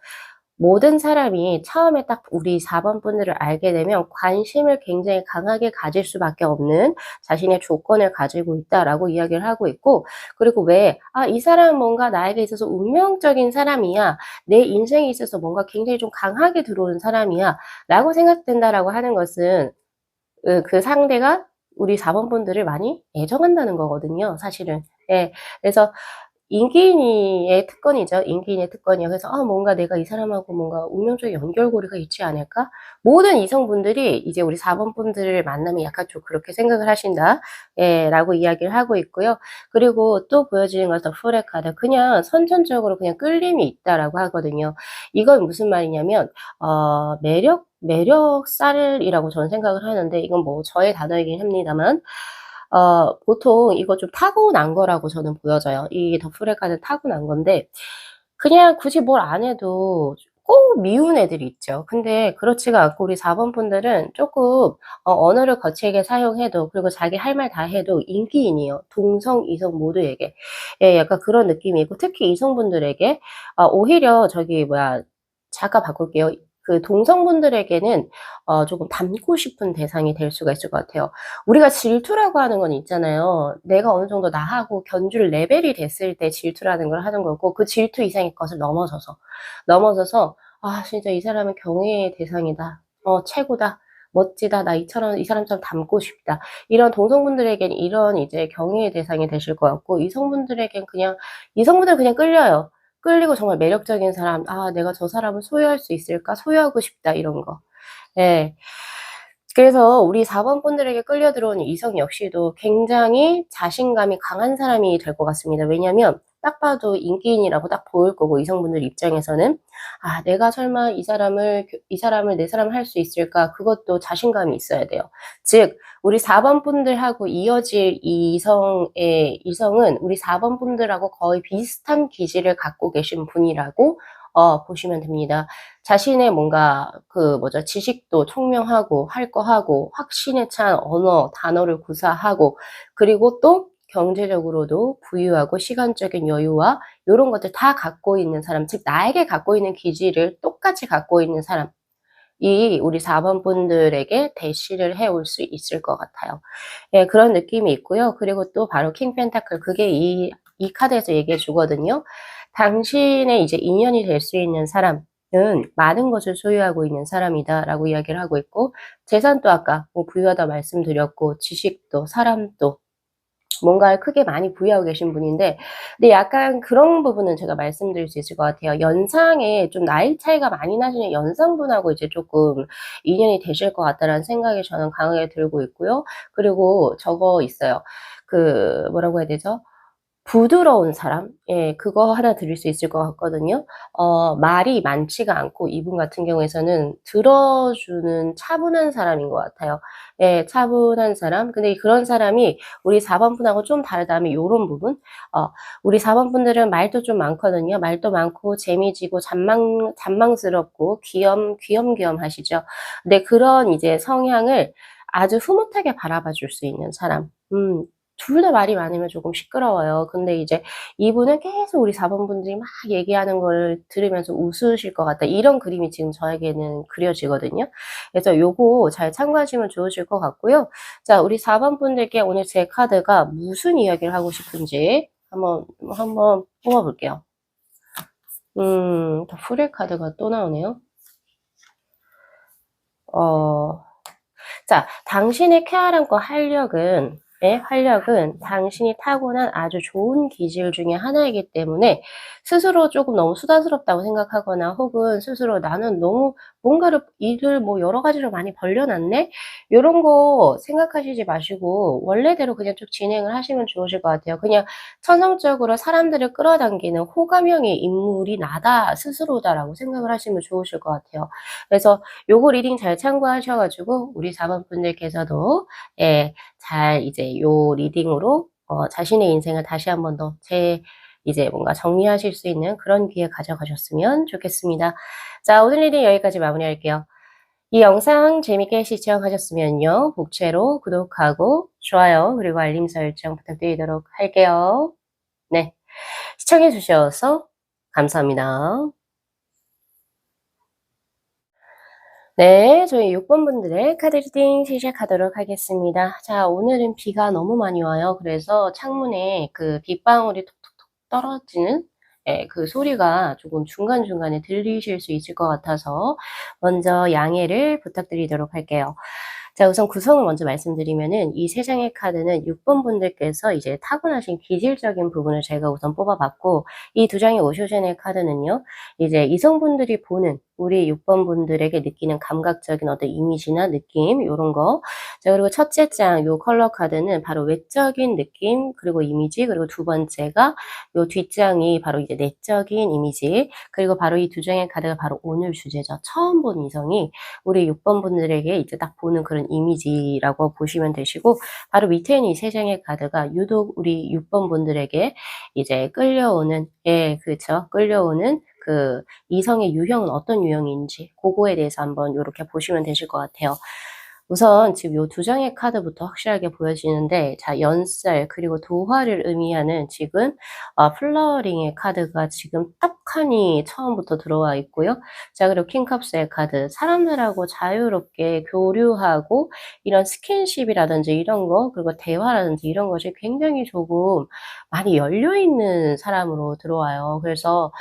모든 사람이 처음에 딱 우리 4번 분들을 알게 되면 관심을 굉장히 강하게 가질 수밖에 없는 자신의 조건을 가지고 있다라고 이야기를 하고 있고 그리고 왜 '아 이 사람은 뭔가 나에게 있어서 운명적인 사람이야. 내 인생에 있어서 뭔가 굉장히 좀 강하게 들어온 사람이야.'라고 생각된다라고 하는 것은 그 상대가 우리 4번 분들을 많이 애정한다는 거거든요, 사실은. 예. 그래서 인기인의 특권이죠. 인기인의 특권이요. 그래서 '아 뭔가 내가 이 사람하고 뭔가 운명적인 연결고리가 있지 않을까?' 모든 이성분들이 이제 우리 4번 분들을 만나면 약간 좀 그렇게 생각을 하신다. 예, 라고 이야기를 하고 있고요. 그리고 또 보여지는 것은 풀의 카드. 그냥 선천적으로 그냥 끌림이 있다라고 하거든요. 이건 무슨 말이냐면 매력살이라고 저는 생각을 하는데 이건 뭐 저의 단어이긴 합니다만 보통 이거 좀 타고난 거라고 저는 보여져요. 이 더프레 카드는 타고난 건데 그냥 굳이 뭘 안 해도 꼭 미운 애들이 있죠. 근데 그렇지가 않고 우리 4번 분들은 쪼끔 언어를 거칠게 사용해도 그리고 자기 할 말 다 해도 인기인이에요. 동성, 이성 모두에게. 예, 약간 그런 느낌이 있고 특히 이성분들에게 오히려 저기 뭐야 잠깐 바꿀게요. 그 동성분들에게는 조금 닮고 싶은 대상이 될 수가 있을 것 같아요. 우리가 질투라고 하는 건 있잖아요. 내가 어느 정도 나하고 견줄 레벨이 됐을 때 질투라는 걸 하는 거고 그 질투 이상의 것을 넘어서서 '아 진짜 이 사람은 경애의 대상이다. 최고다. 멋지다. 나 이처럼 이 사람처럼 닮고 싶다.' 이런 동성분들에게는 이런 이제 경애의 대상이 되실 것 같고 이성분들은 그냥 끌려요. 끌리고 정말 매력적인 사람 '아 내가 저 사람을 소유할 수 있을까? 소유하고 싶다.' 이런 거. 예. 그래서 우리 4번 분들에게 끌려 들어오는 이성 역시도 굉장히 자신감이 강한 사람이 될 것 같습니다. 왜냐면 딱 봐도 인기인이라고 딱 보일 거고 이성분들 입장에서는 '아 내가 설마 이 사람을 내 사람 할 수 있을까?' 그것도 자신감이 있어야 돼요. 즉 우리 4번 분들하고 이어질 이성은 우리 4번 분들하고 거의 비슷한 기질을 갖고 계신 분이라고 보시면 됩니다. 자신의 뭔가 그 뭐죠? 지식도 총명하고 할 거 하고 확신에 찬 언어, 단어를 구사하고 그리고 또 경제적으로도 부유하고 시간적인 여유와 요런 것들 다 갖고 있는 사람, 즉 나에게 갖고 있는 기질을 똑같이 갖고 있는 사람 이 우리 4번 분들에게 대시를 해올 수 있을 것 같아요. 예 그런 느낌이 있고요. 그리고 또 바로 킹 펜타클 그게 이 카드에서 얘기해 주거든요. 당신의 이제 인연이 될 수 있는 사람은 많은 것을 소유하고 있는 사람이다라고 이야기를 하고 있고 재산도 아까 뭐 부유하다 말씀드렸고 지식도 사람도 뭔가를 크게 많이 부여하고 계신 분인데 근데 약간 그런 부분은 제가 말씀드릴 수 있을 것 같아요. 연상에 좀 나이 차이가 많이 나시는 연상분하고 이제 쪼끔 인연이 되실 것 같다라는 생각이 저는 강하게 들고 있고요. 그리고 저거 있어요. 그 뭐라고 해야 되죠? 부드러운 사람? 예 그거 하나 드릴 수 있을 것 같거든요. 말이 많지가 않고 이분 같은 경우에서는 들어주는 차분한 사람인 것 같아요. 예 차분한 사람. 근데 그런 사람이 우리 4번 분하고 좀 다르다면 요런 부분? 우리 4번 분들은 말도 좀 많거든요. 말도 많고 재미지고 잔망스럽고 귀염귀염하시죠. 근데 그런 이제 성향을 아주 흐뭇하게 바라봐 줄 수 있는 사람. 둘 다 말이 많으면 조금 시끄러워요. 근데 이제 이분은 계속 우리 4번 분들이 막 얘기하는 걸 들으면서 웃으실 것 같다. 이런 그림이 지금 저에게는 그려지거든요. 그래서 요거 잘 참고하시면 좋으실 것 같고요. 자, 우리 4번 분들께 오늘 제 카드가 무슨 이야기를 하고 싶은지 한번 뽑아 볼게요. 더 풀의 카드가 또 나오네요. 어 자, 당신의 쾌활함과 활력은 당신이 타고난 아주 좋은 기질 중에 하나이기 때문에 스스로 쪼금 너무 수다스럽다고 생각하거나 혹은 스스로 '나는 너무 뭔가를 일을 뭐 여러 가지로 많이 벌려 놨네?' 요런 거 생각하시지 마시고 원래대로 그냥 쭉 진행을 하시면 좋으실 것 같아요. 그냥 천성적으로 사람들을 끌어당기는 '호감형의 인물이 나다. 스스로다.'라고 생각을 하시면 좋으실 것 같아요. 그래서 요거 리딩 잘 참고하셔 가지고 우리 4번 분들께서도 예 잘 이제 요 리딩으로 자신의 인생을 다시 한번 더 이제 뭔가 정리하실 수 있는 그런 기회 가져가셨으면 좋겠습니다. 자 오늘 리딩 여기까지 마무리할게요. 이 영상 재밌게 시청하셨으면요. 복채로 구독하고 좋아요 그리고 알림 설정 부탁드리도록 할게요. 네. 시청해 주셔서 감사합니다. 네. 저희 6번 분들의 카드 리딩 시작하도록 하겠습니다. 자 오늘은 비가 너무 많이 와요. 그래서 창문에 그 빗방울이 톡톡톡 떨어지는 예 그 소리가 조금 중간중간에 들리실 수 있을 것 같아서 먼저 양해를 부탁드리도록 할게요. 자 우선 구성을 먼저 말씀드리면은 이 세 장의 카드는 6번 분들께서 이제 타고나신 기질적인 부분을 제가 우선 뽑아 봤고 이 두 장의 오쇼젠의 카드는요. 이제 이성분들이 보는 우리 6번 분들에게 느끼는 감각적인 어떤 이미지나 느낌 요런 거. 자 그리고 첫째 장 요 컬러 카드는 바로 외적인 느낌 그리고 이미지 그리고 두 번째가 요 뒷장이 바로 이제 내적인 이미지 그리고 바로 이 두 장의 카드가 바로 오늘 주제죠. 처음 본 이성이 우리 6번 분들에게 이제 딱 보는 그런 이미지라고 보시면 되시고 바로 밑에 있는 이 세 장의 카드가 유독 우리 6번 분들에게 이제 끌려오는 예 그쵸. 끌려오는 그 이성의 유형은 어떤 유형인지 고거에 대해서 한번 요렇게 보시면 되실 것 같아요. 우선 지금 요 두 장의 카드부터 확실하게 보여지는데 자 연살 그리고 도화를 의미하는 지금 플라워링의 카드가 지금 떡하니 처음부터 들어와 있고요. 자 그리고 킹컵스의 카드 사람들하고 자유롭게 교류하고 이런 스킨십이라든지 이런 거 그리고 대화라든지 이런 것이 굉장히 조금 많이 열려 있는 사람으로 들어와요. 그래서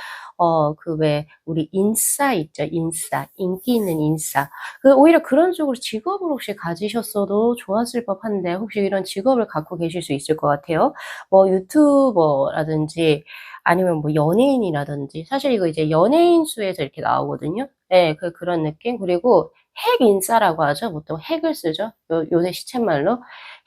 그 왜 우리 인싸 있죠, 인싸. 인기 있는 인싸. 그 오히려 그런 쪽으로 직업을 혹시 가지셨어도 좋았을 법한데 혹시 이런 직업을 갖고 계실 수 있을 것 같아요. 뭐 유튜버라든지 아니면 뭐 연예인이라든지 사실 이거 이제 연예인 수에서 이렇게 나오거든요. 예. 그런 느낌. 그리고 핵인싸라고 하죠. 보통 핵을 쓰죠. 요새 시쳇말로.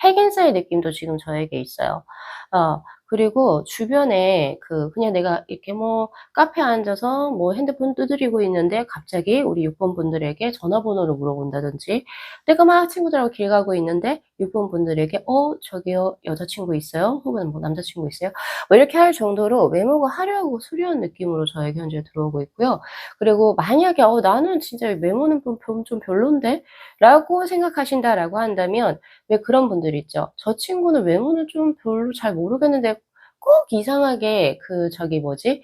핵인싸의 느낌도 지금 저에게 있어요. 어 그리고 주변에 그냥 내가 이렇게 뭐 카페에 앉아서 뭐 핸드폰 두드리고 있는데 갑자기 우리 6번 분들에게 전화번호를 물어본다든지, 내가 막 친구들하고 길 가고 있는데 6번 분들에게 저기요, 여자친구 있어요?" 혹은 뭐 "남자친구 있어요?" 뭐 이렇게 할 정도로 외모가 화려하고 수려한 느낌으로 저에게 현재 들어오고 있고요. 그리고 만약에 '나는 진짜 외모는 좀 별론데?'라고 생각하신다라고 한다면, 왜 그런 분들 있죠. '저 친구는 외모는 좀 별로 잘 모르겠는데 꼭 이상하게 저기 뭐지?'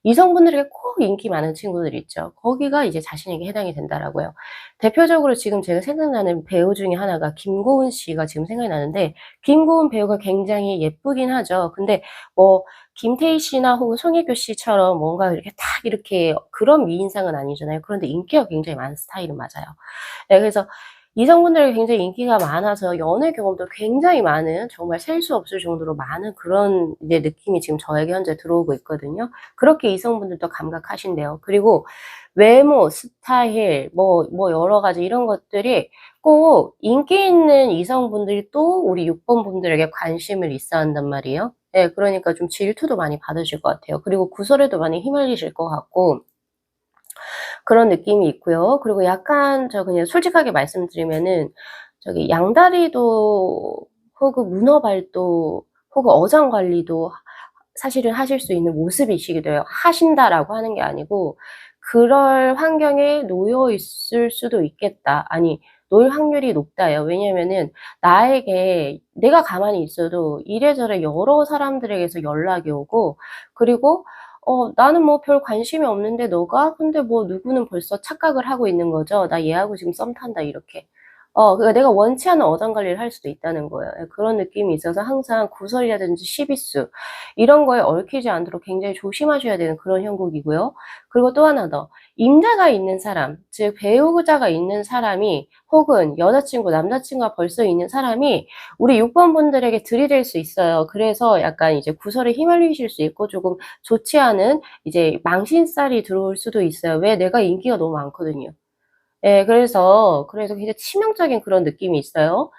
이성분들에게 꼭 인기 많은 친구들 있죠. 거기가 이제 자신에게 해당이 된다라고요. 대표적으로 지금 제가 생각나는 배우 중에 하나가 김고은 씨가 지금 생각이 나는데, 김고은 배우가 굉장히 예쁘긴 하죠. 근데 뭐 김태희 씨나 혹은 송혜교 씨처럼 뭔가 이렇게 딱 이렇게 그런 미인상은 아니잖아요. 그런데 인기가 굉장히 많은 스타일은 맞아요. 네, 그래서 이성분들에게 굉장히 인기가 많아서 연애 경험도 굉장히 많은, 정말 셀 수 없을 정도로 많은 그런 이제 느낌이 지금 저에게 현재 들어오고 있거든요. 그렇게 이성분들도 감각하신대요. 그리고 외모, 스타일 뭐 여러 가지 이런 것들이 꼭 인기 있는 이성분들이 또 우리 6번 분들에게 관심을 있어 한단 말이에요. 예, 그러니까 좀 질투도 많이 받으실 것 같아요. 그리고 구설에도 많이 휘말리실 것 같고, 그런 느낌이 있고요. 그리고 약간 저 그냥 솔직하게 말씀드리면은, 저기 양다리도 혹은 문어발도 혹은 어장 관리도 사실은 하실 수 있는 모습이시기도 해요. 하신다라고 하는 게 아니고 그럴 환경에 놓여 있을 수도 있겠다. 아니, 놓일 확률이 높다예요. 왜냐면은 나에게 내가 가만히 있어도 이래저래 여러 사람들에게서 연락이 오고, 그리고 나는 뭐 별 관심이 없는데 너가? 근데 뭐 누구는 벌써 착각을 하고 있는 거죠. '나 얘하고 지금 썸 탄다.' 이렇게. 그러니까 내가 원치 않는 어장 관리를 할 수도 있다는 거예요. 예, 그런 느낌이 있어서 항상 구설이라든지 시비수 이런 거에 얽히지 않도록 굉장히 조심하셔야 되는 그런 형국이고요. 그리고 또 하나 더. 임자가 있는 사람, 즉 배우자가 있는 사람이 혹은 여자친구, 남자친구가 벌써 있는 사람이 우리 6번 분들에게 들이댈 수 있어요. 그래서 약간 이제 구설에 휘말리실 수 있고 조금 좋지 않은 이제 망신살이 들어올 수도 있어요. 왜? 내가 인기가 너무 많거든요. 예, 그래서 굉장히 치명적인 그런 느낌이 있어요.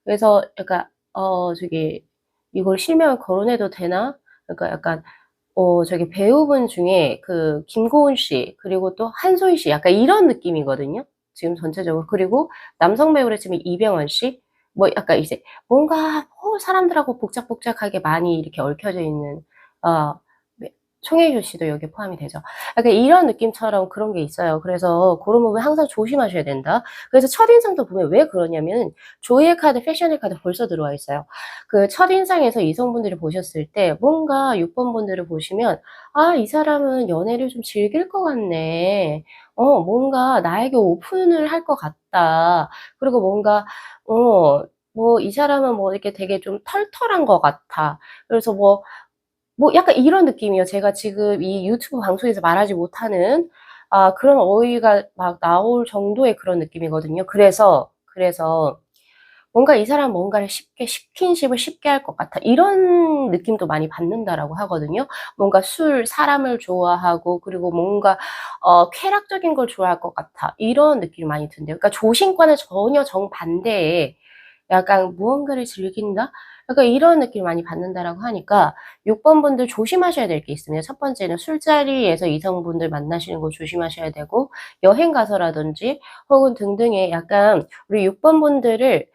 그래서 약간 저기 '이걸 실명을 거론해도 되나?' 그러니까 약간 저기 배우분 중에 김고은 씨 그리고 또 한소희 씨 약간 이런 느낌이거든요, 지금 전체적으로. 그리고 남성 배우로 치면 이병헌 씨 뭐 약간 이제 뭔가 사람들하고 복작복작하게 많이 이렇게 얽혀져 있는, 어 네, 송혜교 씨도 여기에 포함이 되죠. 약간 이런 느낌처럼 그런 게 있어요. 그래서 고런 부분 항상 조심하셔야 된다. 그래서 첫인상도 보면 왜 그러냐면은 조이의 카드, 패션의 카드 벌써 들어와 있어요. 그 첫인상에서 이성분들이 보셨을 때 뭔가 6번 분들을 보시면 '아, 이 사람은 연애를 좀 즐길 것 같네. 뭔가 나에게 오픈을 할 것 같다. 그리고 뭔가 뭐 이 사람은 뭐 이렇게 되게 좀 털털한 것 같아.' 그래서 약간 이런 느낌이에요. 제가 지금 이 유튜브 방송에서 말하지 못하는 그런 어휘가 막 나올 정도의 그런 느낌이거든요. 그래서 뭔가 '이 사람은 뭔가를 쉽게 스킨십을 쉽게 할 것 같아.' 이런 느낌도 많이 받는다라고 하거든요. 뭔가 사람을 좋아하고 그리고 뭔가 '쾌락적인 걸 좋아할 것 같아.' 이런 느낌이 많이 든대요. 그러니까 조심과는 전혀 정반대의 약간 '무언가를 즐긴다?' 약간 이런 느낌을 많이 받는다라고 하니까 6번 분들 조심하셔야 될 게 있습니다. 첫 번째는 술자리에서 이성분들 만나시는 거 조심하셔야 되고, 여행 가서라든지 혹은 등등의 약간 우리 6번 분들을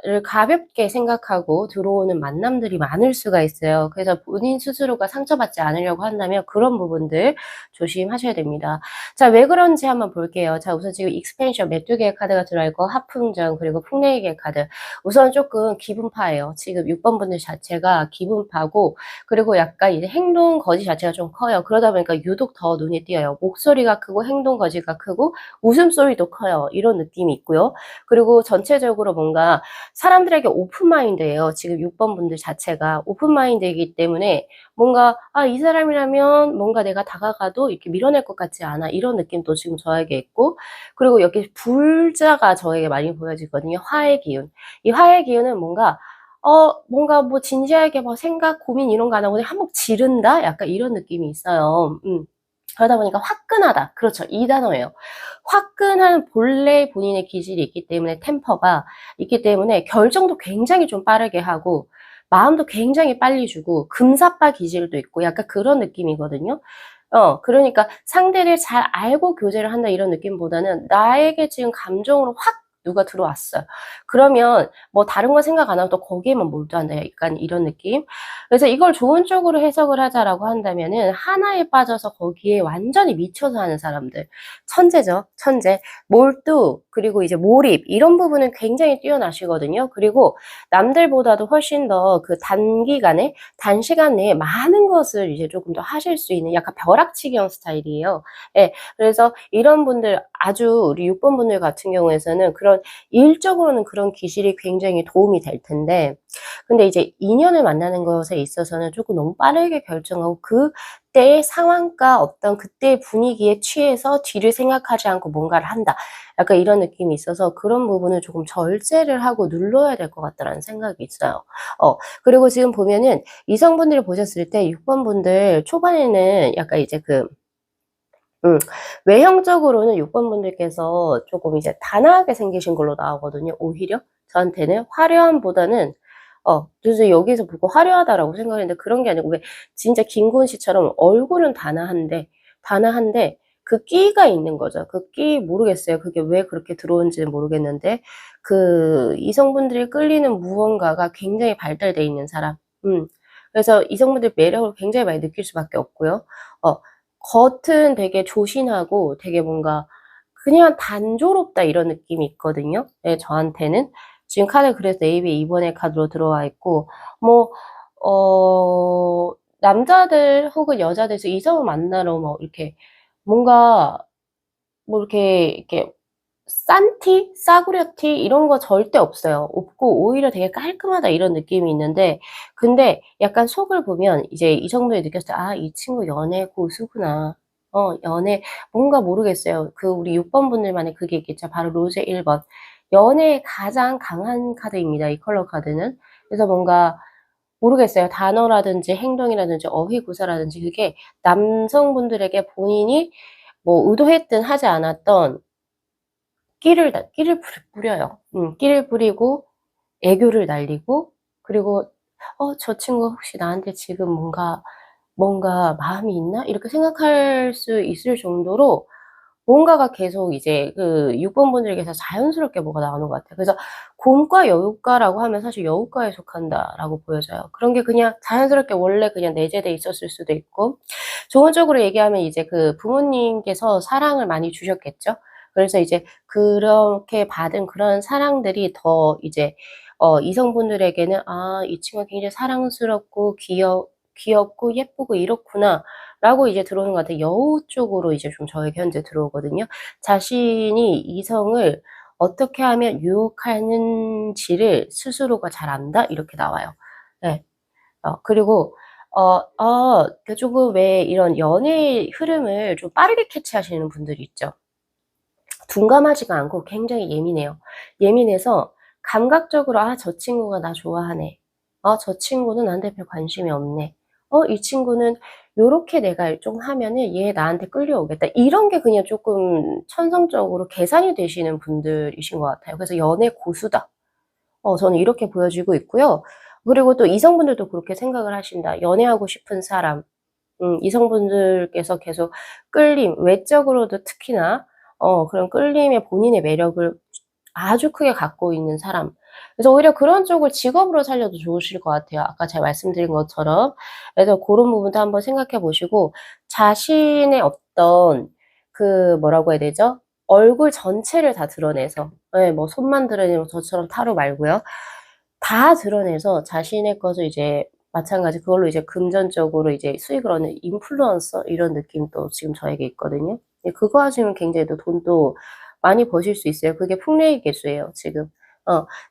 를 가볍게 생각하고 들어오는 만남들이 많을 수가 있어요. 그래서 본인 스스로가 상처받지 않으려고 한다면 그런 부분들 조심하셔야 됩니다. 자, 왜 그런지 한번 볼게요. 자, 우선 지금 익스펜션 메뚜기의 카드가 들어 있고 하풍전 그리고 풍레이기의 카드. 우선 쪼끔 기분파예요. 지금 6번 분들 자체가 기분파고, 그리고 약간 이제 행동 거지 자체가 좀 커요. 그러다 보니까 유독 더 눈에 띄어요. 목소리가 크고 행동 거지가 크고 웃음소리도 커요. 이런 느낌이 있고요. 그리고 전체적으로 뭔가 사람들에게 오픈 마인드예요. 지금 6번 분들 자체가 오픈 마인드이기 때문에 뭔가 '아, 이 사람이라면 뭔가 내가 다가가도 이렇게 밀어낼 것 같지 않아.' 이런 느낌도 지금 저에게 있고, 그리고 여기 불자가 저에게 많이 보여지거든요, 화의 기운. 이 화의 기운은 뭔가 뭐 진지하게 뭐 생각, 고민 이런 거 안 하고 그냥 한몫 지른다? 약간 이런 느낌이 있어요. 그러다 보니까 화끈하다. 그렇죠. 이 단어예요. 화끈한 본래 본인의 기질이 있기 때문에, 템퍼가 있기 때문에 결정도 굉장히 좀 빠르게 하고, 마음도 굉장히 빨리 주고 금사빠 기질도 있고 약간 그런 느낌이거든요. 그러니까 상대를 잘 알고 교제를 한다 이런 느낌보다는 나에게 지금 감정으로 확 누가 들어왔어요. 그러면 뭐 다른 거 생각 안 하고 또 거기에만 몰두한다 약간 이런 느낌. 그래서 이걸 좋은 쪽으로 해석을 하자라고 한다면은 하나에 빠져서 거기에 완전히 미쳐서 하는 사람들. 천재죠, 천재. 몰두 그리고 이제 몰입 이런 부분은 굉장히 뛰어나시거든요. 그리고 남들보다도 훨씬 더 그 단기간에 단시간 내에 많은 것을 이제 쪼금 더 하실 수 있는 약간 벼락치기형 스타일이에요. 예. 그래서 이런 분들 아주 우리 6번 분들 같은 경우에서는 그런 일적으로는 그런 기질이 굉장히 도움이 될 텐데 근데 이제 인연을 만나는 것에 있어서는 쪼끔 너무 빠르게 결정하고 그때의 상황과 어떤 그때의 분위기에 취해서 뒤를 생각하지 않고 뭔가를 한다. 약간 이런 느낌이 있어서 그런 부분을 조금 절제를 하고 눌러야 될 것 같다라는 생각이 있어요. 그리고 지금 보면은 이성분들이 보셨을 때 6번 분들 초반에는 약간 이제 음 외형적으로는 6번 분들께서 쪼금 이제 단아하게 생기신 걸로 나오거든요 오히려. 저한테는 화려함보다는 그래서 여기서 보고 화려하다라고 생각했는데 그런 게 아니고 왜 진짜 김고은 씨처럼 얼굴은 단아한데 그 끼가 있는 거죠. 그 끼 모르겠어요. 그게 왜 그렇게 들어온지는 모르겠는데 그 이성분들이 끌리는 무언가가 굉장히 발달돼 있는 사람. 음. 그래서 이성분들 매력을 굉장히 많이 느낄 수밖에 없고요. 어 겉은 되게 조신하고 되게 뭔가 그냥 단조롭다 이런 느낌이 있거든요. 예 저한테는. 지금 카드 그래서 네이비 2 번의 카드로 들어와 있고 뭐 남자들 혹은 여자들 이성을 만나러 뭐 이렇게 뭔가 뭐 이렇게 싼 티, 싸구려 티 이런 거 절대 없어요. 없고 오히려 되게 깔끔하다 이런 느낌이 있는데 근데 약간 속을 보면 이제 이성분이 느꼈을 때 '아 이 친구 연애 고수구나.' 연애 뭔가 모르겠어요. 그 우리 6번 분들만의 그게 있겠죠. 바로 로제 1 번. 연애에 가장 강한 카드입니다, 이 컬러 카드는. 그래서 뭔가 모르겠어요. 단어라든지 행동이라든지 어휘구사라든지 그게 남성분들에게 본인이 뭐 의도했든 하지 않았던 끼를 뿌려요. 끼를 뿌리고 애교를 날리고 그리고 '저 친구가 혹시 나한테 지금 뭔가 마음이 있나?' 이렇게 생각할 수 있을 정도로 뭔가가 계속 이제 그 6번 분들께서 자연스럽게 뭐가 나오는 것 같아요. 그래서 공과 여우과라고 하면 사실 여우과에 속한다라고 보여져요. 그런 게 그냥 자연스럽게 원래 그냥 내재돼 있었을 수도 있고 좋은 쪽으로 얘기하면 이제 그 부모님께서 사랑을 많이 주셨겠죠. 그래서 이제 그렇게 받은 그런 사랑들이 더 이제 이성분들에게는 '아 이 친구가 굉장히 사랑스럽고 귀엽고 예쁘고 이렇구나.'라고 이제 들어오는 것 같아요. 여우 쪽으로 이제 좀 저에게 현재 들어오거든요. 자신이 이성을 어떻게 하면 유혹하는지를 스스로가 잘 안다 이렇게 나와요. 네. 그리고 그 조금 왜 이런 연애의 흐름을 좀 빠르게 캐치하시는 분들이 있죠. 둔감하지가 않고 굉장히 예민해요. 예민해서 감각적으로 '아 저 친구가 나 좋아하네. 저 친구는 나한테 별 관심이 없네. 이 친구는 요렇게 내가 좀 하면은 얘 나한테 끌려오겠다.' 이런 게 그냥 쪼끔 천성적으로 계산이 되시는 분들이신 것 같아요. 그래서 '연애 고수다.' 저는 이렇게 보여지고 있고요. 그리고 또 이성분들도 그렇게 생각을 하신다. 연애하고 싶은 사람 이성분들께서 계속 끌림 외적으로도 특히나 그런 끌림의 본인의 매력을 아주 크게 갖고 있는 사람. 그래서 오히려 그런 쪽을 직업으로 살려도 좋으실 것 같아요, 아까 제가 말씀드린 것처럼. 그래서 고런 부분도 한번 생각해 보시고 자신의 어떤 그 뭐라고 해야 되죠? 얼굴 전체를 다 드러내서 예 뭐 손만 드러내고 저처럼 타로 말고요. 다 드러내서 자신의 것을 이제 마찬가지 그걸로 이제 금전적으로 이제 수익을 얻는 인플루언서 이런 느낌도 지금 저에게 있거든요. 예 그거 하시면 굉장히 또 돈도 많이 버실 수 있어요. 그게 풍래의 개수예요 지금.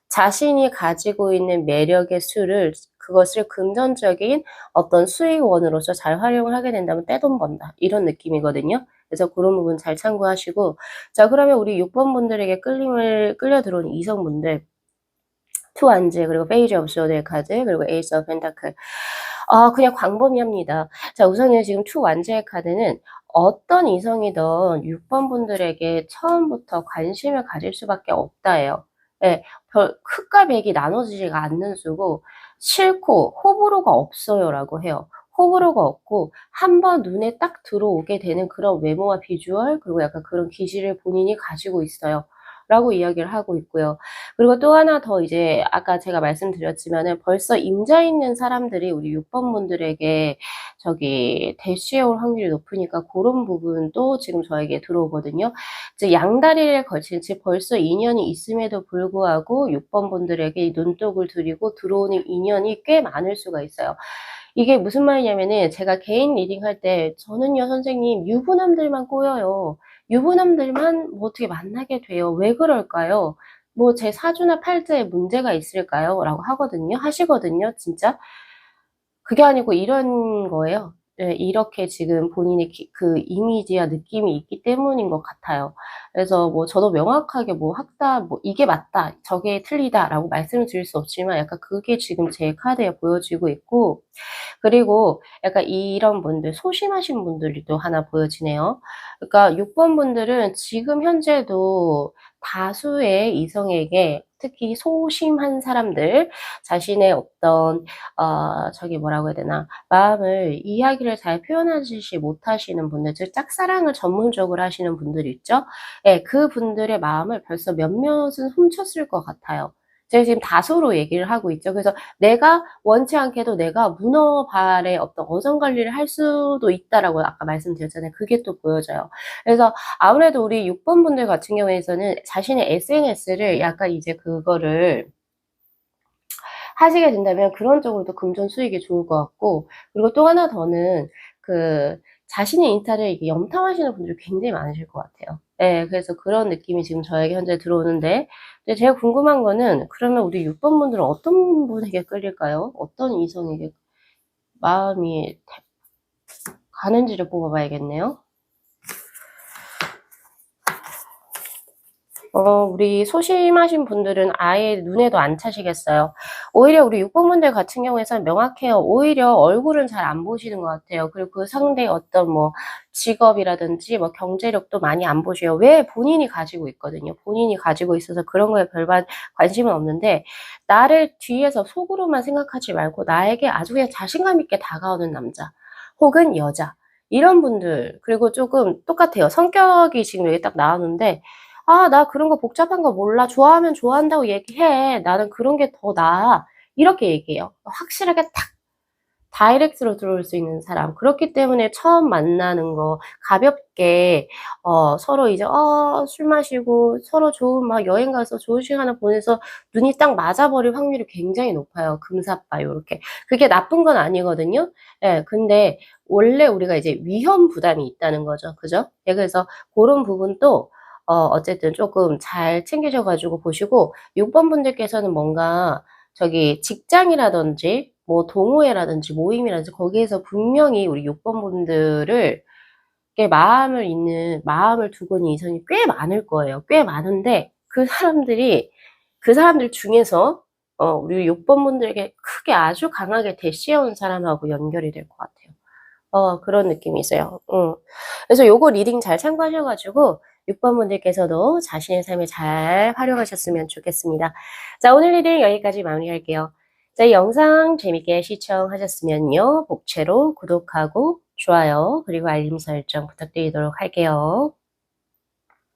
자신이 가지고 있는 매력의 수를 그것을 금전적인 어떤 수익원으로서 잘 활용을 하게 된다면 떼돈 번다 이런 느낌이거든요. 그래서 고런 부분 잘 참고하시고 자 그러면 우리 6번 분들에게 끌려 들어온 이성분들 투 완즈 그리고 페이지 오브 소드의 카드 그리고 에이스 오브 펜타클. 그냥 광범위합니다. 자 우선은 지금 투 완즈의 카드는 어떤 이성이든 6번 분들에게 처음부터 관심을 가질 수밖에 없다예요. 예, 흑과 백이 나눠지지가 않는 수고 싫고 호불호가 없어요라고 해요. 호불호가 없고 한 번 눈에 딱 들어오게 되는 그런 외모와 비주얼 그리고 약간 그런 기질을 본인이 가지고 있어요. 라고 이야기를 하고 있고요. 그리고 또 하나 더 이제 아까 제가 말씀드렸지만은 벌써 임자 있는 사람들이 우리 6번 분들에게 저기 대시해 올 확률이 높으니까 고런 부분도 지금 저에게 들어오거든요. 이제 양다리를 걸친 지 벌써 인연이 있음에도 불구하고 6번 분들에게 눈독을 들이고 들어오는 인연이 꽤 많을 수가 있어요. 이게 무슨 말이냐면은 제가 개인 리딩할 때 "저는요 선생님 유부남들만 꼬여요. 유부남들만 뭐 어떻게 만나게 돼요. 왜 그럴까요? 뭐 제 사주나 팔자에 문제가 있을까요?" 라고 하시거든요 진짜. 그게 아니고 이런 거예요. 예, 이렇게 지금 본인의 그 이미지와 느낌이 있기 때문인 것 같아요. 그래서 뭐 저도 명확하게 뭐 학다 뭐 "이게 맞다. 저게 틀리다."라고 말씀을 드릴 수 없지만 약간 그게 지금 제 카드에 보여지고 있고, 그리고 약간 이런 분들 소심하신 분들이 또 하나 보여지네요. 그러니까 6번 분들은 지금 현재도 다수의 이성에게 특히 소심한 사람들, 자신의 어떤 저기 뭐라고 해야 되나, 마음을 이야기를 잘 표현하시지 못하시는 분들, 즉 짝사랑을 전문적으로 하시는 분들 있죠? 예, 그분들의 마음을 벌써 몇몇은 훔쳤을 것 같아요. 제가 지금 다수로 얘기를 하고 있죠. 그래서 내가 원치 않게도 내가 문어발의 어떤 어장관리를 할 수도 있다라고 아까 말씀드렸잖아요. 그게 또 보여져요. 그래서 아무래도 우리 6번 분들 같은 경우에서는 자신의 SNS를 약간 이제 그거를 하시게 된다면 그런 쪽으로도 금전 수익이 좋을 것 같고, 그리고 또 하나 더는 그 자신의 인스타를 이게 염탐하시는 분들이 굉장히 많으실 것 같아요. 예, 그래서 그런 느낌이 지금 저에게 현재 들어오는데, 근데 제가 궁금한 거는 그러면 우리 6번 분들은 어떤 분에게 끌릴까요? 어떤 이성에게 마음이 가는지를 뽑아봐야겠네요. 우리 소심하신 분들은 아예 눈에도 안 차시겠어요. 오히려 우리 6번 분들 같은 경우에는 명확해요. 오히려 얼굴은 잘 안 보시는 것 같아요. 그리고 그 상대의 어떤 뭐 직업이라든지 뭐 경제력도 많이 안 보셔요. 왜? 본인이 가지고 있거든요. 본인이 가지고 있어서 그런 거에 별반 관심은 없는데, 나를 뒤에서 속으로만 생각하지 말고 나에게 아주 그냥 자신감 있게 다가오는 남자 혹은 여자, 이런 분들. 그리고 조금 똑같아요. 성격이 지금 여기 딱 나오는데 "아 나 그런 거 복잡한 거 몰라. 좋아하면 좋아한다고 얘기해. 나는 그런 게 더 나아." 이렇게 얘기해요. 확실하게 탁 다이렉트로 들어올 수 있는 사람. 그렇기 때문에 처음 만나는 거 가볍게 서로 이제 술 마시고 서로 좋은 막 여행 가서 좋은 시간을 보내서 눈이 딱 맞아 버릴 확률이 굉장히 높아요, 금사빠 요렇게. 그게 나쁜 건 아니거든요. 예. 근데 원래 우리가 이제 위험 부담이 있다는 거죠. 그죠? 예, 그래서 고런 부분도 어쨌든 쪼끔 잘 챙기셔 가지고 보시고, 6번 분들께서는 뭔가 저기 직장이라든지 뭐 동호회라든지 모임이라든지 거기에서 분명히 우리 6번 분들을 게 마음을 두고 있는 이성이 꽤 많을 거예요. 꽤 많은데 그 사람들 중에서 우리 6번 분들에게 크게 아주 강하게 대시해 온 사람하고 연결이 될 것 같아요. 그런 느낌이 있어요. 그래서 요거 리딩 잘 참고하셔 가지고 6번 분들께서도 자신의 삶에 잘 활용하셨으면 좋겠습니다. 자, 오늘 리딩 여기까지 마무리할게요. 자, 이 영상 재밌게 시청하셨으면요, 복채로 구독하고 좋아요 그리고 알림 설정 부탁드리도록 할게요.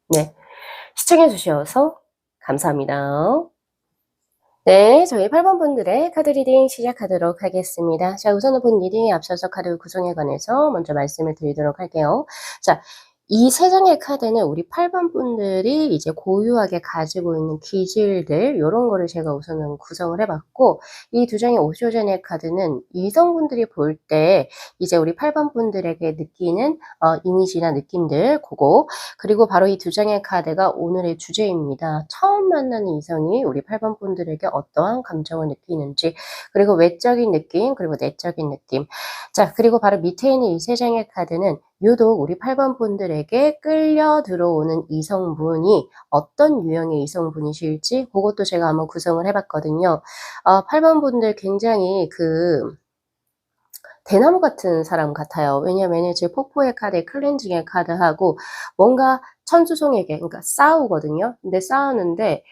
네, 시청해 주셔서 감사합니다. 네, 저희 8번 분들의 카드 리딩 시작하도록 하겠습니다. 자, 우선은 본 리딩에 앞서서 카드 구성에 관해서 먼저 말씀을 드리도록 할게요. 자, 이 세 장의 카드는 우리 8번 분들이 이제 고유하게 가지고 있는 기질들, 요런 거를 제가 우선은 구성을 해 봤고, 이 두 장의 오쇼젠의 카드는 이성분들이 볼 때 이제 우리 8번 분들에게 느끼는 이미지나 느낌들, 고거. 그리고 바로 이 두 장의 카드가 오늘의 주제입니다. 처음 만나는 이성이 우리 8번 분들에게 어떠한 감정을 느끼는지, 그리고 외적인 느낌, 그리고 내적인 느낌. 자, 그리고 바로 밑에 있는 이 세 장의 카드는 유독 우리 8번 분들에게 끌려 들어오는 이성분이 어떤 유형의 이성분이실지 그것도 제가 한번 구성을 해 봤거든요. 8번 분들 굉장히 대나무 같은 사람 같아요. 왜냐면은 지금 폭포의 카드, 클렌징의 카드하고 뭔가 천수송에게, 그러니까 싸우거든요. 근데 싸우는데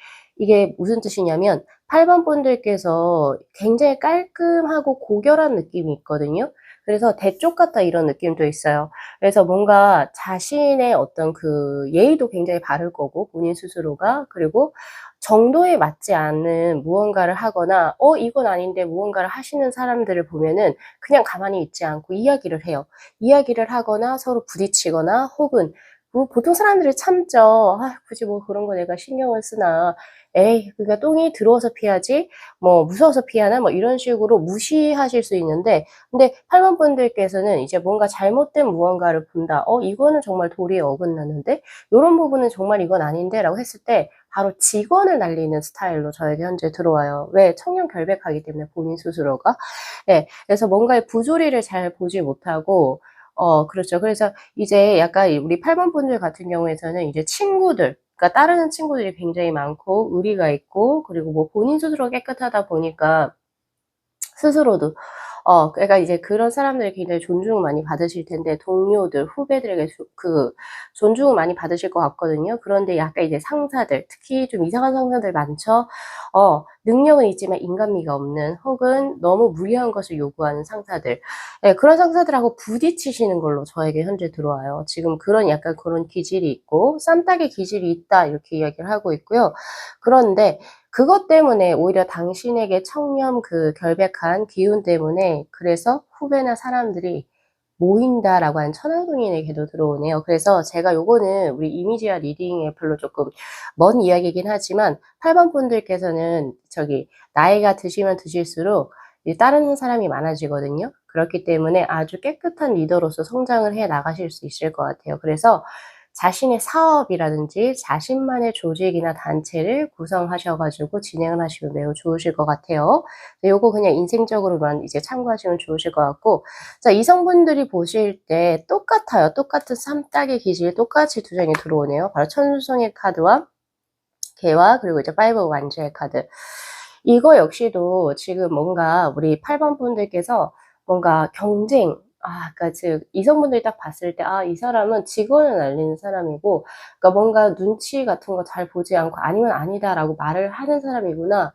이게 무슨 뜻이냐면 8번 분들께서 굉장히 깔끔하고 고결한 느낌이 있거든요. 그래서 대쪽 같다 이런 느낌도 있어요. 그래서 뭔가 자신의 어떤 그 예의도 굉장히 바를 거고 본인 스스로가 그리고 정도에 맞지 않는 무언가를 하거나 이건 아닌데 무언가를 하시는 사람들을 보면은 그냥 가만히 있지 않고 이야기를 해요. 이야기를 하거나 서로 부딪히거나 혹은 뭐 보통 사람들이 참죠. '아 굳이 뭐 그런 거 내가 신경을 쓰나. 에이 그러니까 똥이 들어와서 피하지 뭐 무서워서 피하나.' 뭐 이런 식으로 무시하실 수 있는데 근데 8번 분들께서는 이제 뭔가 잘못된 무언가를 본다. '이거는 정말 도리에 어긋나는데? 요런 부분은 정말 이건 아닌데?'라고 했을 때 바로 직언을 날리는 스타일로 저에게 현재 들어와요. 왜? 청렴결백하기 때문에 본인 스스로가. 예. 그래서 뭔가의 부조리를 잘 보지 못하고 그렇죠. 그래서 이제 약간 이 우리 8번 분들 같은 경우에서는 이제 친구들 그러니까 따르는 친구들이 굉장히 많고 의리가 있고 그리고 뭐 본인 스스로 깨끗하다 보니까 스스로도 그러니까 이제 그런 사람들이 굉장히 존중을 많이 받으실 텐데 동료들, 후배들에게 존중을 많이 받으실 것 같거든요. 그런데 약간 이제 상사들, 특히 좀 이상한 상사들 많죠. 능력은 있지만 인간미가 없는 혹은 너무 무리한 것을 요구하는 상사들. 예 그런 상사들하고 부딪히시는 걸로 저에게 현재 들어와요. 지금 그런 약간 그런 기질이 있고 "쌈딱의 기질이 있다." 이렇게 이야기를 하고 있고요. 그런데 그것 때문에 오히려 당신에게 청렴 그 결백한 기운 때문에 그래서 후배나 사람들이 모인다라고 하는 천왕동인에게도 들어오네요. 그래서 제가 요거는 우리 이미지와 리딩에 별로 조금 먼 이야기이긴 하지만 8번 분들께서는 저기 나이가 드시면 드실수록 이 따르는 사람이 많아지거든요. 그렇기 때문에 아주 깨끗한 리더로서 성장을 해 나가실 수 있을 것 같아요. 그래서 자신의 사업이라든지 자신만의 조직이나 단체를 구성하셔 가지고 진행을 하시면 매우 좋으실 것 같아요. 네 요거 그냥 인생적으로만 이제 참고하시면 좋으실 것 같고 자 이성분들이 보실 때 똑같아요. 똑같은 쌈딱의 기질 똑같이 두 장이 들어오네요. 바로 천수성의 카드와 개와 그리고 이제 파이브 오브 완즈의 카드. 이거 역시도 지금 뭔가 우리 8번 분들께서 뭔가 경쟁 그러니까 즉 이성분들이 딱 봤을 때 '아 이 사람은 직언을 날리는 사람이고 그러니까 뭔가 눈치 같은 거 잘 보지 않고 아니면 아니다.'라고 말을 하는 사람이구나.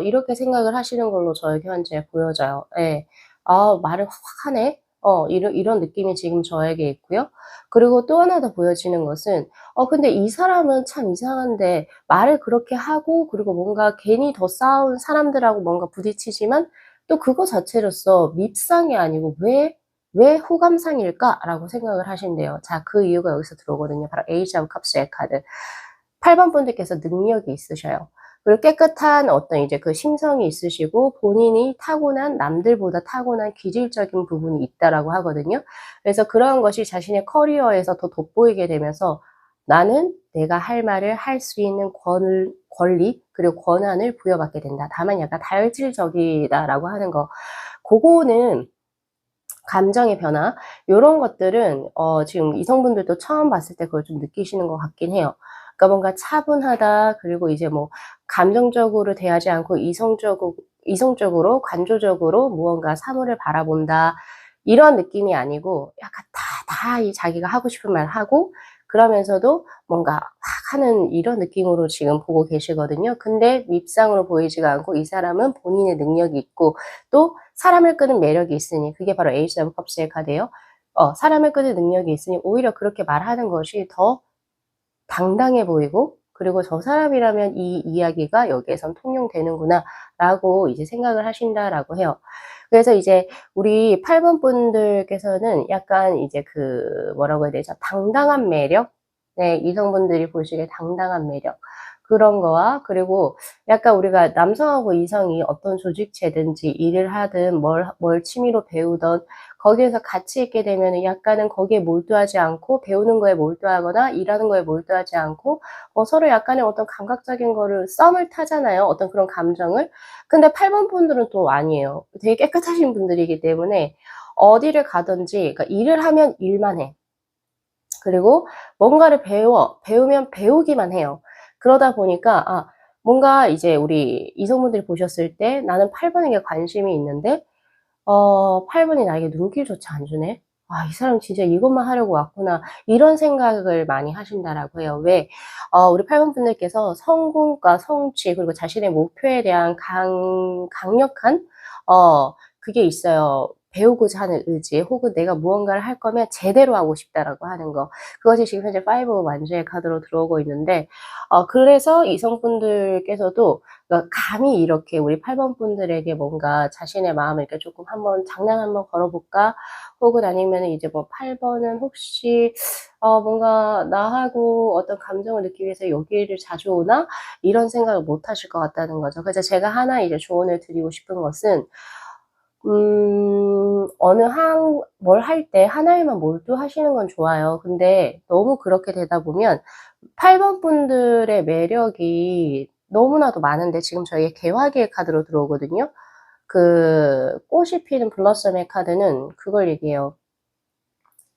이렇게 생각을 하시는 걸로 저에게 현재 보여져요. 예. '아 말을 확 하네.' 이런 느낌이 지금 저에게 있고요. 그리고 또 하나 더 보여지는 것은 근데 이 사람은 참 이상한데 말을 그렇게 하고 그리고 뭔가 괜히 더 싸운 사람들하고 뭔가 부딪히지만 또 그거 자체로서 밉상이 아니고 '왜 호감상일까?'라고 생각을 하신대요. 자 그 이유가 여기서 들어오거든요. 바로 에이스 오브 컵스의 카드. 8번 분들께서 능력이 있으셔요. 그리고 깨끗한 어떤 이제 그 심성이 있으시고 본인이 타고난 남들보다 타고난 기질적인 부분이 있다라고 하거든요. 그래서 그런 것이 자신의 커리어에서 더 돋보이게 되면서 '나는 내가 할 말을 할 수 있는 권리 그리고 권한을 부여받게 된다. 다만 약간 다혈질적이다.'라고 하는 거. 고거는 감정의 변화 요런 것들은 지금 이성분들도 처음 봤을 때 그걸 좀 느끼시는 것 같긴 해요. 그러니까 뭔가 차분하다 그리고 이제 뭐 감정적으로 대하지 않고 이성적으로 관조적으로 무언가 사물을 바라본다 이런 느낌이 아니고 약간 다 이 자기가 하고 싶은 말 하고 그러면서도 뭔가 막 하는 이런 느낌으로 지금 보고 계시거든요. 근데 밉상으로 보이지가 않고 이 사람은 본인의 능력이 있고 또 사람을 끄는 매력이 있으니 그게 바로 에이스 오브 컵스의 카드예요. 사람을 끄는 능력이 있으니 오히려 그렇게 말하는 것이 더 당당해 보이고 그리고 '저 사람이라면 이 이야기가 여기에선 통용되는구나.'라고 이제 생각을 하신다라고 해요. 그래서 이제 우리 8번 분들께서는 약간 이제 그 뭐라고 해야 되죠? 당당한 매력? 네 이성분들이 보시기에 당당한 매력. 그런 거와 그리고 약간 우리가 남성하고 이성이 어떤 조직체든지 일을 하든 뭘 취미로 배우든 거기에서 같이 있게 되면은 약간은 거기에 몰두하지 않고 배우는 거에 몰두하거나 일하는 거에 몰두하지 않고 서로 약간의 어떤 감각적인 거를 썸을 타잖아요, 어떤 그런 감정을. 근데 8번 분들은 또 아니에요. 되게 깨끗하신 분들이기 때문에 어디를 가든지 그러니까 일을 하면 일만 해. 그리고 뭔가를 배우면 배우기만 해요. 그러다 보니까 뭔가 이제 우리 이성분들이 보셨을 때 '나는 8 번에게 관심이 있는데 8 번이 나에게 눈길조차 안 주네.' '아 이 사람 진짜 이것만 하려고 왔구나.' 이런 생각을 많이 하신다라고 해요. 왜 우리 8번 분들께서 성공과 성취 그리고 자신의 목표에 대한 강력한 그게 있어요. 배우고자 하는 의지 혹은 '내가 무언가를 할 거면 제대로 하고 싶다.'라고 하는 거. 그것이 지금 현재 5 완주의 카드로 들어오고 있는데 그래서 이성분들께서도 그러니까 감히 이렇게 우리 8번 분들에게 뭔가 자신의 마음을 이렇게 조금 '한번 장난 한번 걸어 볼까?' 혹은 아니면은 이제 뭐 8 번은 혹시 뭔가 '나하고 어떤 감정을 느끼기 위해서 여기를 자주 오나?' 이런 생각을 못 하실 것 같다는 거죠. 그래서 제가 하나 이제 조언을 드리고 싶은 것은 어느 한 뭘 할 때 하나에만 몰두하시는 건 좋아요. 근데 너무 그렇게 되다 보면 8번 분들의 매력이 너무나도 많은데 지금 저희의 개화기의 카드로 들어오거든요. 그 꽃이 피는 블러썸의 카드는 그걸 얘기해요.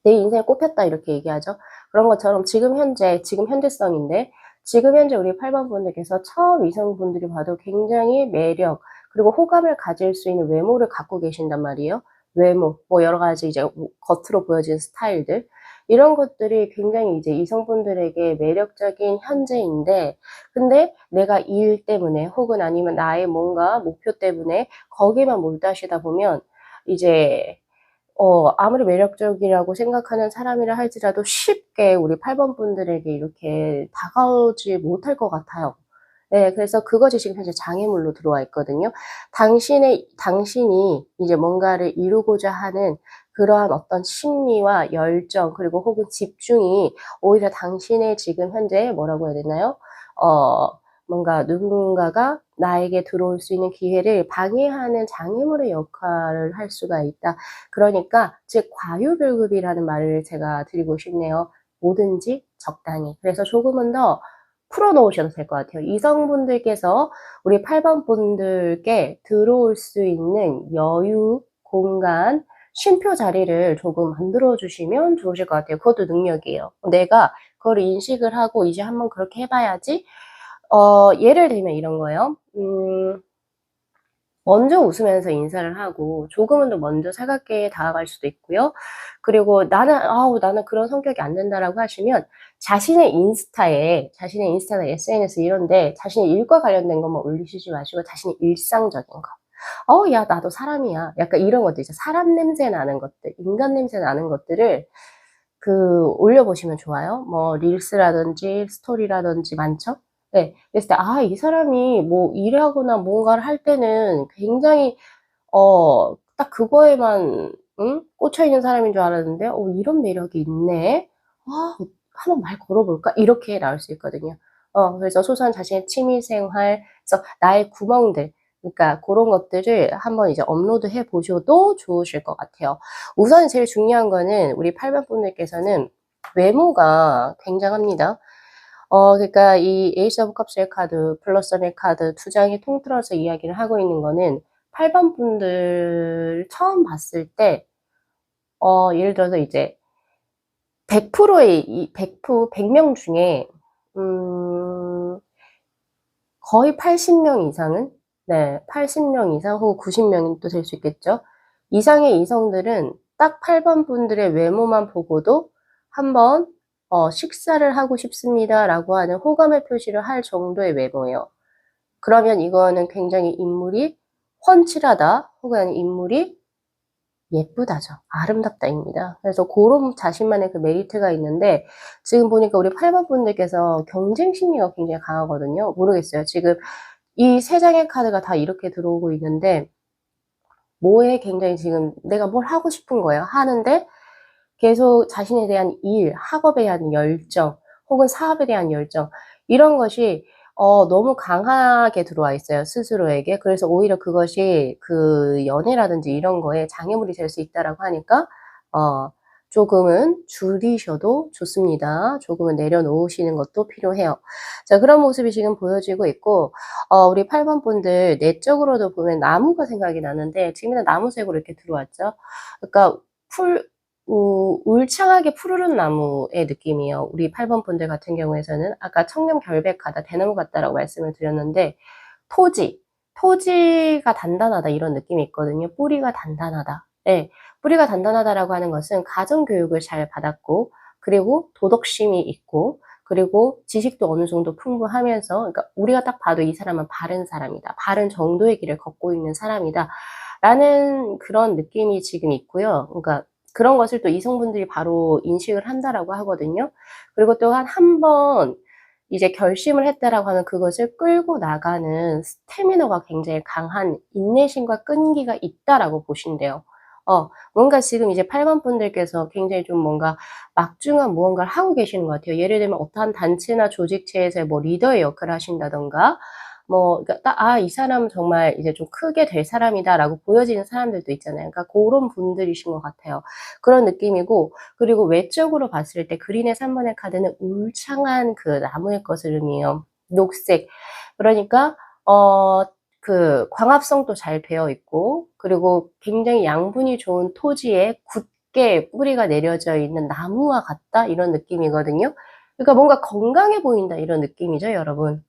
"내 인생에 꽃 폈다." 이렇게 얘기하죠. 그런 것처럼 지금 현재, 지금 현재성인데 지금 현재 우리 8번 분들께서 처음 이성분들이 봐도 굉장히 매력 그리고 호감을 가질 수 있는 외모를 갖고 계신단 말이에요. 외모, 뭐 여러 가지 이제 뭐 겉으로 보여지는 스타일들 이런 것들이 굉장히 이제 이성분들에게 매력적인 현재인데 근데 내가 일 때문에 혹은 아니면 나의 뭔가 목표 때문에 거기에만 몰두하시다 보면 이제 아무리 매력적이라고 생각하는 사람이라 할지라도 쉽게 우리 8번 분들에게 이렇게 다가오지 못할 것 같아요. 네. 그래서 그것이 지금 현재 장애물로 들어와 있거든요. 당신이 이제 뭔가를 이루고자 하는 그러한 어떤 심리와 열정 그리고 혹은 집중이 오히려 당신의 지금 현재 뭐라고 해야 되나요? 어 뭔가 누군가가 나에게 들어올 수 있는 기회를 방해하는 장애물의 역할을 할 수가 있다. 그러니까 즉 과유불급이라는 말을 제가 드리고 싶네요. 뭐든지 적당히. 그래서 조금은 더 풀어 놓으셔도 될 것 같아요. 이성분들께서 우리 8번 분들께 들어올 수 있는 여유, 공간, 쉼표 자리를 조금 만들어 주시면 좋으실 것 같아요. 그것도 능력이에요. 내가 그거를 인식을 하고 '이제 한번 그렇게 해 봐야지.' 예를 들면 이런 거예요. 먼저 웃으면서 인사를 하고 조금은 더 먼저 살갑게 다가갈 수도 있고요. 그리고 나는 그런 성격이 안 된다."라고 하시면 자신의 인스타나 SNS 이런 데 자신의 일과 관련된 것만 올리시지 마시고 자신의 일상적인 거. 야 나도 사람이야." 약간 이런 것들 있죠. 사람 냄새 나는 것들, 인간 냄새 나는 것들을 올려 보시면 좋아요. 뭐 릴스라든지 스토리라든지 많죠? 네. 그랬을 때 '아 이 사람이 뭐 일하거나 뭔가를 할 때는 굉장히 딱 그거에만 꽂혀 있는 사람인 줄 알았는데 이런 매력이 있네. 아 한번 말 걸어 볼까?' 이렇게 나올 수 있거든요. 그래서 소소한 자신의 취미 생활 그래서 나의 구멍들 그러니까 고런 것들을 한번 이제 업로드해 보셔도 좋으실 것 같아요. 우선 제일 중요한 거는 우리 8번 분들께서는 외모가 굉장합니다. 그러니까 이 에이스 오브 컵스의 카드, 블러썸의 카드 두 장이 통틀어서 이야기를 하고 있는 거는 8번 분들 처음 봤을 때 예를 들어서 이제 100%의 이 100 명 중에 음 거의 80명 이상은 네 80명 이상 혹은 90 명이 또 될 수 있겠죠. 이상의 이성들은 딱 8번 분들의 외모만 보고도 한번 "식사를 하고 싶습니다."라고 하는 호감의 표시를 할 정도의 외모예요. 그러면 이거는 굉장히 인물이 훤칠하다 혹은 아니면 인물이 예쁘다죠. 아름답다입니다. 그래서 고런 자신만의 그 메리트가 있는데 지금 보니까 우리 8번 분들께서 경쟁 심리가 굉장히 강하거든요. 모르겠어요. 지금 이 세 장의 카드가 다 이렇게 들어오고 있는데 뭐에 굉장히 지금 내가 뭘 하고 싶은 거예요. 하는데 계속 자신에 대한 일, 학업에 대한 열정 혹은 사업에 대한 열정 이런 것이 너무 강하게 들어와 있어요, 스스로에게. 그래서 오히려 그것이 연애라든지 이런 거에 장애물이 될 수 있다라고 하니까 어 조금은 줄이셔도 좋습니다. 조금은 내려놓으시는 것도 필요해요. 자 그런 모습이 지금 보여지고 있고 우리 8번 분들 내적으로도 보면 나무가 생각이 나는데 지금은 나무색으로 이렇게 들어왔죠. 그러니까 풀 울창하게 푸르른 나무의 느낌이에요. 우리 8번 분들 같은 경우에서는 아까 "청렴 결백하다. 대나무 같다."라고 말씀을 드렸는데 토지가 단단하다 이런 느낌이 있거든요. 뿌리가 단단하다. 예. 뿌리가 단단하다라고 하는 것은 가정교육을 잘 받았고, 그리고 도덕심이 있고, 그리고 지식도 어느 정도 풍부하면서, 그러니까 우리가 딱 봐도 이 사람은 바른 사람이다, 바른 정도의 길을 걷고 있는 사람이다 라는 그런 느낌이 지금 있고요. 그러니까 그런 것을 또 이성분들이 바로 인식을 한다라고 하거든요. 그리고 또한 한 번 이제 결심을 했다라고 하면 그것을 끌고 나가는 스태미너가 굉장히 강한 인내심과 끈기가 있다라고 보신대요. 뭔가 지금 이제 8번 분들께서 굉장히 좀 뭔가 막중한 무언가를 하고 계시는 것 같아요. 예를 들면 어떠한 단체나 조직체에서의 뭐 리더의 역할을 하신다든가, 뭐 그러니까 딱 '아 이 사람은 정말 이제 좀 크게 될 사람이다.'라고 보여지는 사람들도 있잖아요. 그러니까 고런 분들이신 것 같아요. 그런 느낌이고, 그리고 외적으로 봤을 때 그린의 3 번의 카드는 울창한 그 나무의 것을 의미해요. 녹색. 그러니까 광합성도 잘 배어 있고, 그리고 굉장히 양분이 좋은 토지에 굳게 뿌리가 내려져 있는 나무와 같다, 이런 느낌이거든요. 그러니까 뭔가 건강해 보인다, 이런 느낌이죠, 여러분.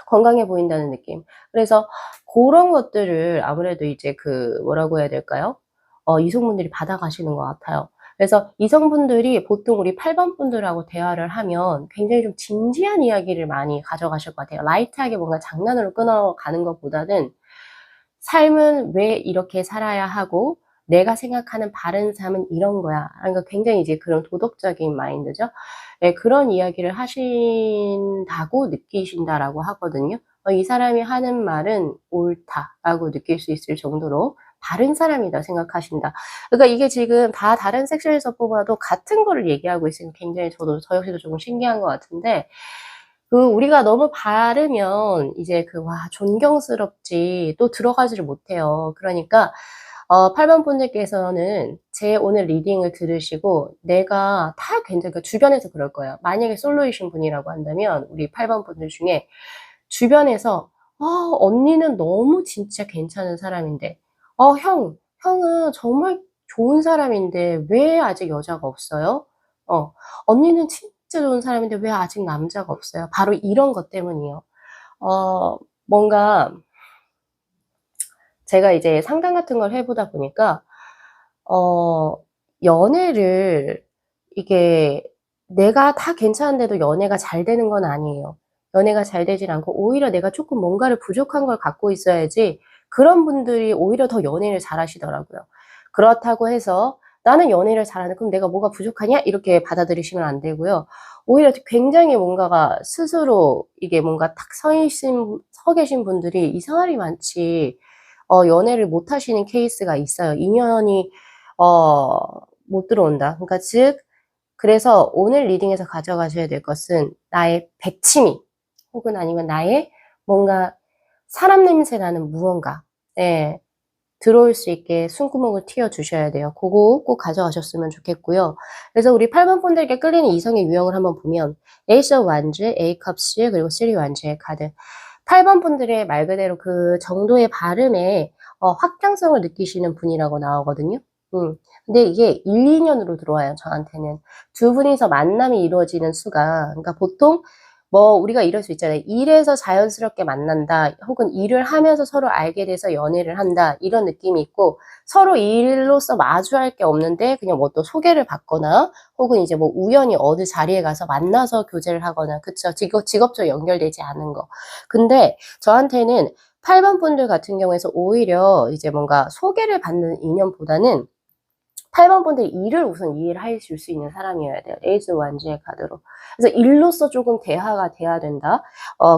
건강해 보인다는 느낌. 그래서 고런 것들을 아무래도 이제 뭐라고 해야 될까요? 이성분들이 받아가시는 것 같아요. 그래서 이성분들이 보통 우리 8번 분들하고 대화를 하면 굉장히 좀 진지한 이야기를 많이 가져가실 것 같아요. 라이트하게 뭔가 장난으로 끊어가는 것보다는 삶은 왜 이렇게 살아야 하고, 내가 생각하는 바른 삶은 이런 거야. 그러니까 굉장히 이제 그런 도덕적인 마인드죠. 예, 그런 이야기를 하신다고 느끼신다라고 하거든요. 이 사람이 하는 말은 옳다라고 느낄 수 있을 정도로 바른 사람이다 생각하신다. 그러니까 이게 지금 다 다른 섹션에서 뽑아도 같은 거를 얘기하고 있으니 굉장히 저 역시도 조금 신기한 것 같은데, 우리가 너무 바르면 이제 존경스럽지 또 들어가지를 못해요. 그러니까 8번 분들께서는 제 오늘 리딩을 들으시고 내가 다 그러니까 주변에서 그럴 거예요. 만약에 솔로이신 분이라고 한다면 우리 8번 분들 중에 주변에서 언니는 너무 진짜 괜찮은 사람인데, 형은 정말 좋은 사람인데 왜 아직 여자가 없어요? 어, 언니는 진짜 좋은 사람인데 왜 아직 남자가 없어요?' 바로 이런 것 때문이에요. 뭔가 제가 이제 상담 같은 걸 해 보다 보니까 어 연애를, 이게 내가 다 괜찮은데도 연애가 잘 되는 건 아니에요. 연애가 잘 되진 않고 오히려 내가 쪼끔 뭔가를 부족한 걸 갖고 있어야지, 그런 분들이 오히려 더 연애를 잘하시더라고요. 그렇다고 해서 '나는 연애를 잘하는데 그럼 내가 뭐가 부족하냐?' 이렇게 받아들이시면 안 되고요. 오히려 굉장히 뭔가가 스스로 이게 뭔가 탁 서 계신 분들이 이상하리 많지 연애를 못 하시는 케이스가 있어요. 인연이 어 못 들어온다. 그러니까 즉, 그래서 오늘 리딩에서 가져가셔야 될 것은 나의 백치미, 혹은 아니면 나의 뭔가 사람 냄새 나는 무언가, 예, 들어올 수 있게 숨구멍을 틔워 주셔야 돼요. 고거 꼭 가져가셨으면 좋겠고요. 그래서 우리 8번 분들께 끌리는 이성의 유형을 한번 보면 에이스 오브 완즈, 에이 컵스, 그리고 3 완즈의 카드. 8번 분들의 말 그대로 그 정도의 발음에 확장성을 느끼시는 분이라고 나오거든요. 근데 이게 1-2 년으로 들어와요, 저한테는. 두 분이서 만남이 이루어지는 수가, 그러니까 보통 뭐 우리가 이럴 수 있잖아요. 일에서 자연스럽게 만난다, 혹은 일을 하면서 서로 알게 돼서 연애를 한다, 이런 느낌이 있고, 서로 일로서 마주할 게 없는데 그냥 뭐 또 소개를 받거나, 혹은 이제 뭐 우연히 어느 자리에 가서 만나서 교제를 하거나, 그쵸. 직업적으로 연결되지 않은 거. 근데 저한테는 8번 분들 같은 경우에서 오히려 이제 뭔가 소개를 받는 인연보다는 8번 분들이 일을 우선 이해를 하실 수 있는 사람이어야 돼요, 에이스 완주의 카드로. 그래서 일로서 쪼금 대화가 돼야 된다.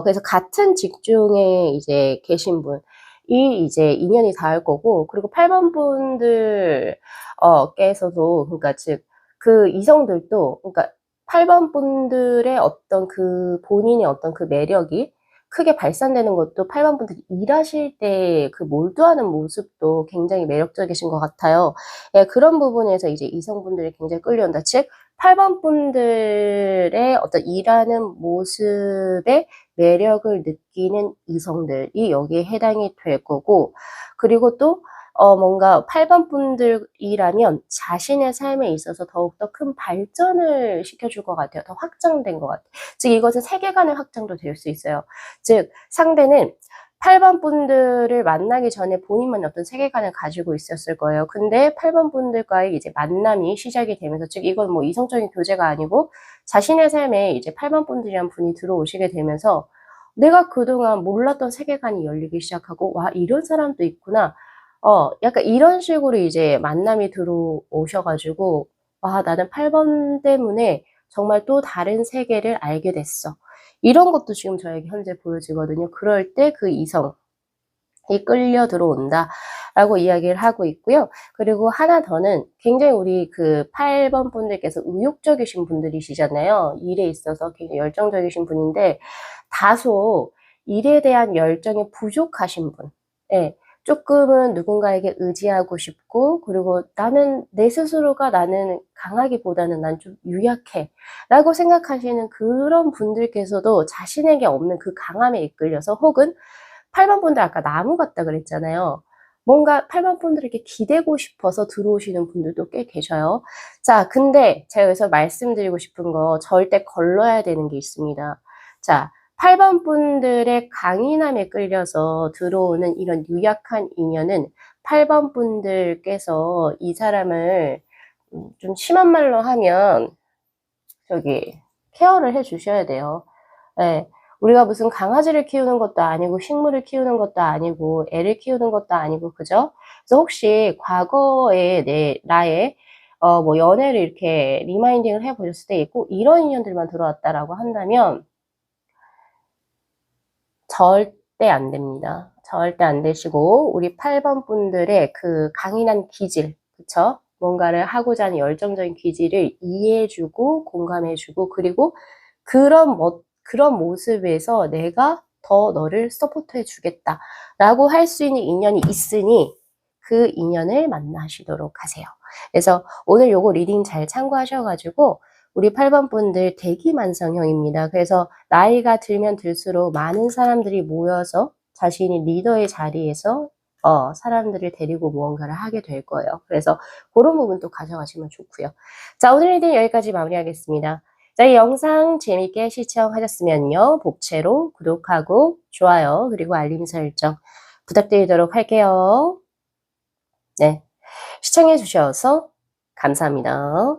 그래서 같은 직종에 이제 계신 분이 이제 인연이 닿을 거고, 그리고 8번 분들 께서도, 그러니까 즉 그 이성들도, 그러니까 8번 분들의 어떤 본인의 어떤 매력이 크게 발산되는 것도, 8번 분들이 일하실 때 몰두하는 모습도 굉장히 매력적이신 것 같아요. 예, 그런 부분에서 이제 이성분들이 굉장히 끌려온다. 즉 8번 분들의 어떤 일하는 모습에 매력을 느끼는 이성들이 여기에 해당이 될 거고, 그리고 또 뭔가 8번 분들이라면 자신의 삶에 있어서 더욱더 큰 발전을 시켜줄 것 같아요. 더 확장된 것 같아요. 즉 이것은 세계관의 확장도 될 수 있어요. 즉 상대는 8번 분들을 만나기 전에 본인만의 어떤 세계관을 가지고 있었을 거예요. 근데 8번 분들과의 이제 만남이 시작이 되면서, 즉 이건 뭐 이성적인 교제가 아니고 자신의 삶에 이제 8번 분들이란 분이 들어오시게 되면서 내가 그동안 몰랐던 세계관이 열리기 시작하고 '와, 이런 사람도 있구나.' 약간 이런 식으로 이제 만남이 들어오셔 가지고 '와, 나는 8번 때문에 정말 또 다른 세계를 알게 됐어.' 이런 것도 지금 저에게 현재 보여지거든요. 그럴 때 그 이성이 끌려 들어온다라고 이야기를 하고 있고요. 그리고 하나 더는, 굉장히 우리 그 8번 분들께서 의욕적이신 분들이시잖아요. 일에 있어서 굉장히 열정적이신 분인데 다소 일에 대한 열정이 부족하신 분. 예. 쪼끔은 누군가에게 의지하고 싶고, 그리고 '나는 내 스스로가 나는 강하기보다는 난 좀 유약해.'라고 생각하시는 그런 분들께서도 자신에게 없는 그 강함에 이끌려서, 혹은 8번 분들 아까 나무 같다 그랬잖아요. 뭔가 8번 분들에게 기대고 싶어서 들어오시는 분들도 꽤 계셔요. 자, 근데 제가 여기서 말씀드리고 싶은 거, 절대 걸러야 되는 게 있습니다. 자, 8번 분들의 강인함에 끌려서 들어오는 이런 유약한 인연은 8번 분들께서 이 사람을 좀 심한 말로 하면 케어를 해 주셔야 돼요. 예. 우리가 무슨 강아지를 키우는 것도 아니고 식물을 키우는 것도 아니고 애를 키우는 것도 아니고, 그죠? 그래서 혹시 과거에 나의 뭐 연애를 이렇게 리마인딩을 해 보셨을 때 꼭 이런 인연들만 들어왔다라고 한다면 절대 안 됩니다. 절대 안 되시고, 우리 8번 분들의 그 강인한 기질, 그쵸? 뭔가를 하고자 하는 열정적인 기질을 이해해 주고 공감해 주고, 그리고 그런 모습에서 '내가 더 너를 서포트해 주겠다.'라고 할 수 있는 인연이 있으니 그 인연을 만나시도록 하세요. 그래서 오늘 요거 리딩 잘 참고하셔 가지고, 우리 8번 분들 대기만성형입니다. 그래서 나이가 들면 들수록 많은 사람들이 모여서 자신이 리더의 자리에서 사람들을 데리고 무언가를 하게 될 거예요. 그래서 고런 부분도 가져가시면 좋고요. 자, 오늘 리딩 여기까지 마무리하겠습니다. 자, 이 영상 재밌게 시청하셨으면요, 복채로 구독하고 좋아요, 그리고 알림 설정 부탁드리도록 할게요. 네. 시청해 주셔서 감사합니다.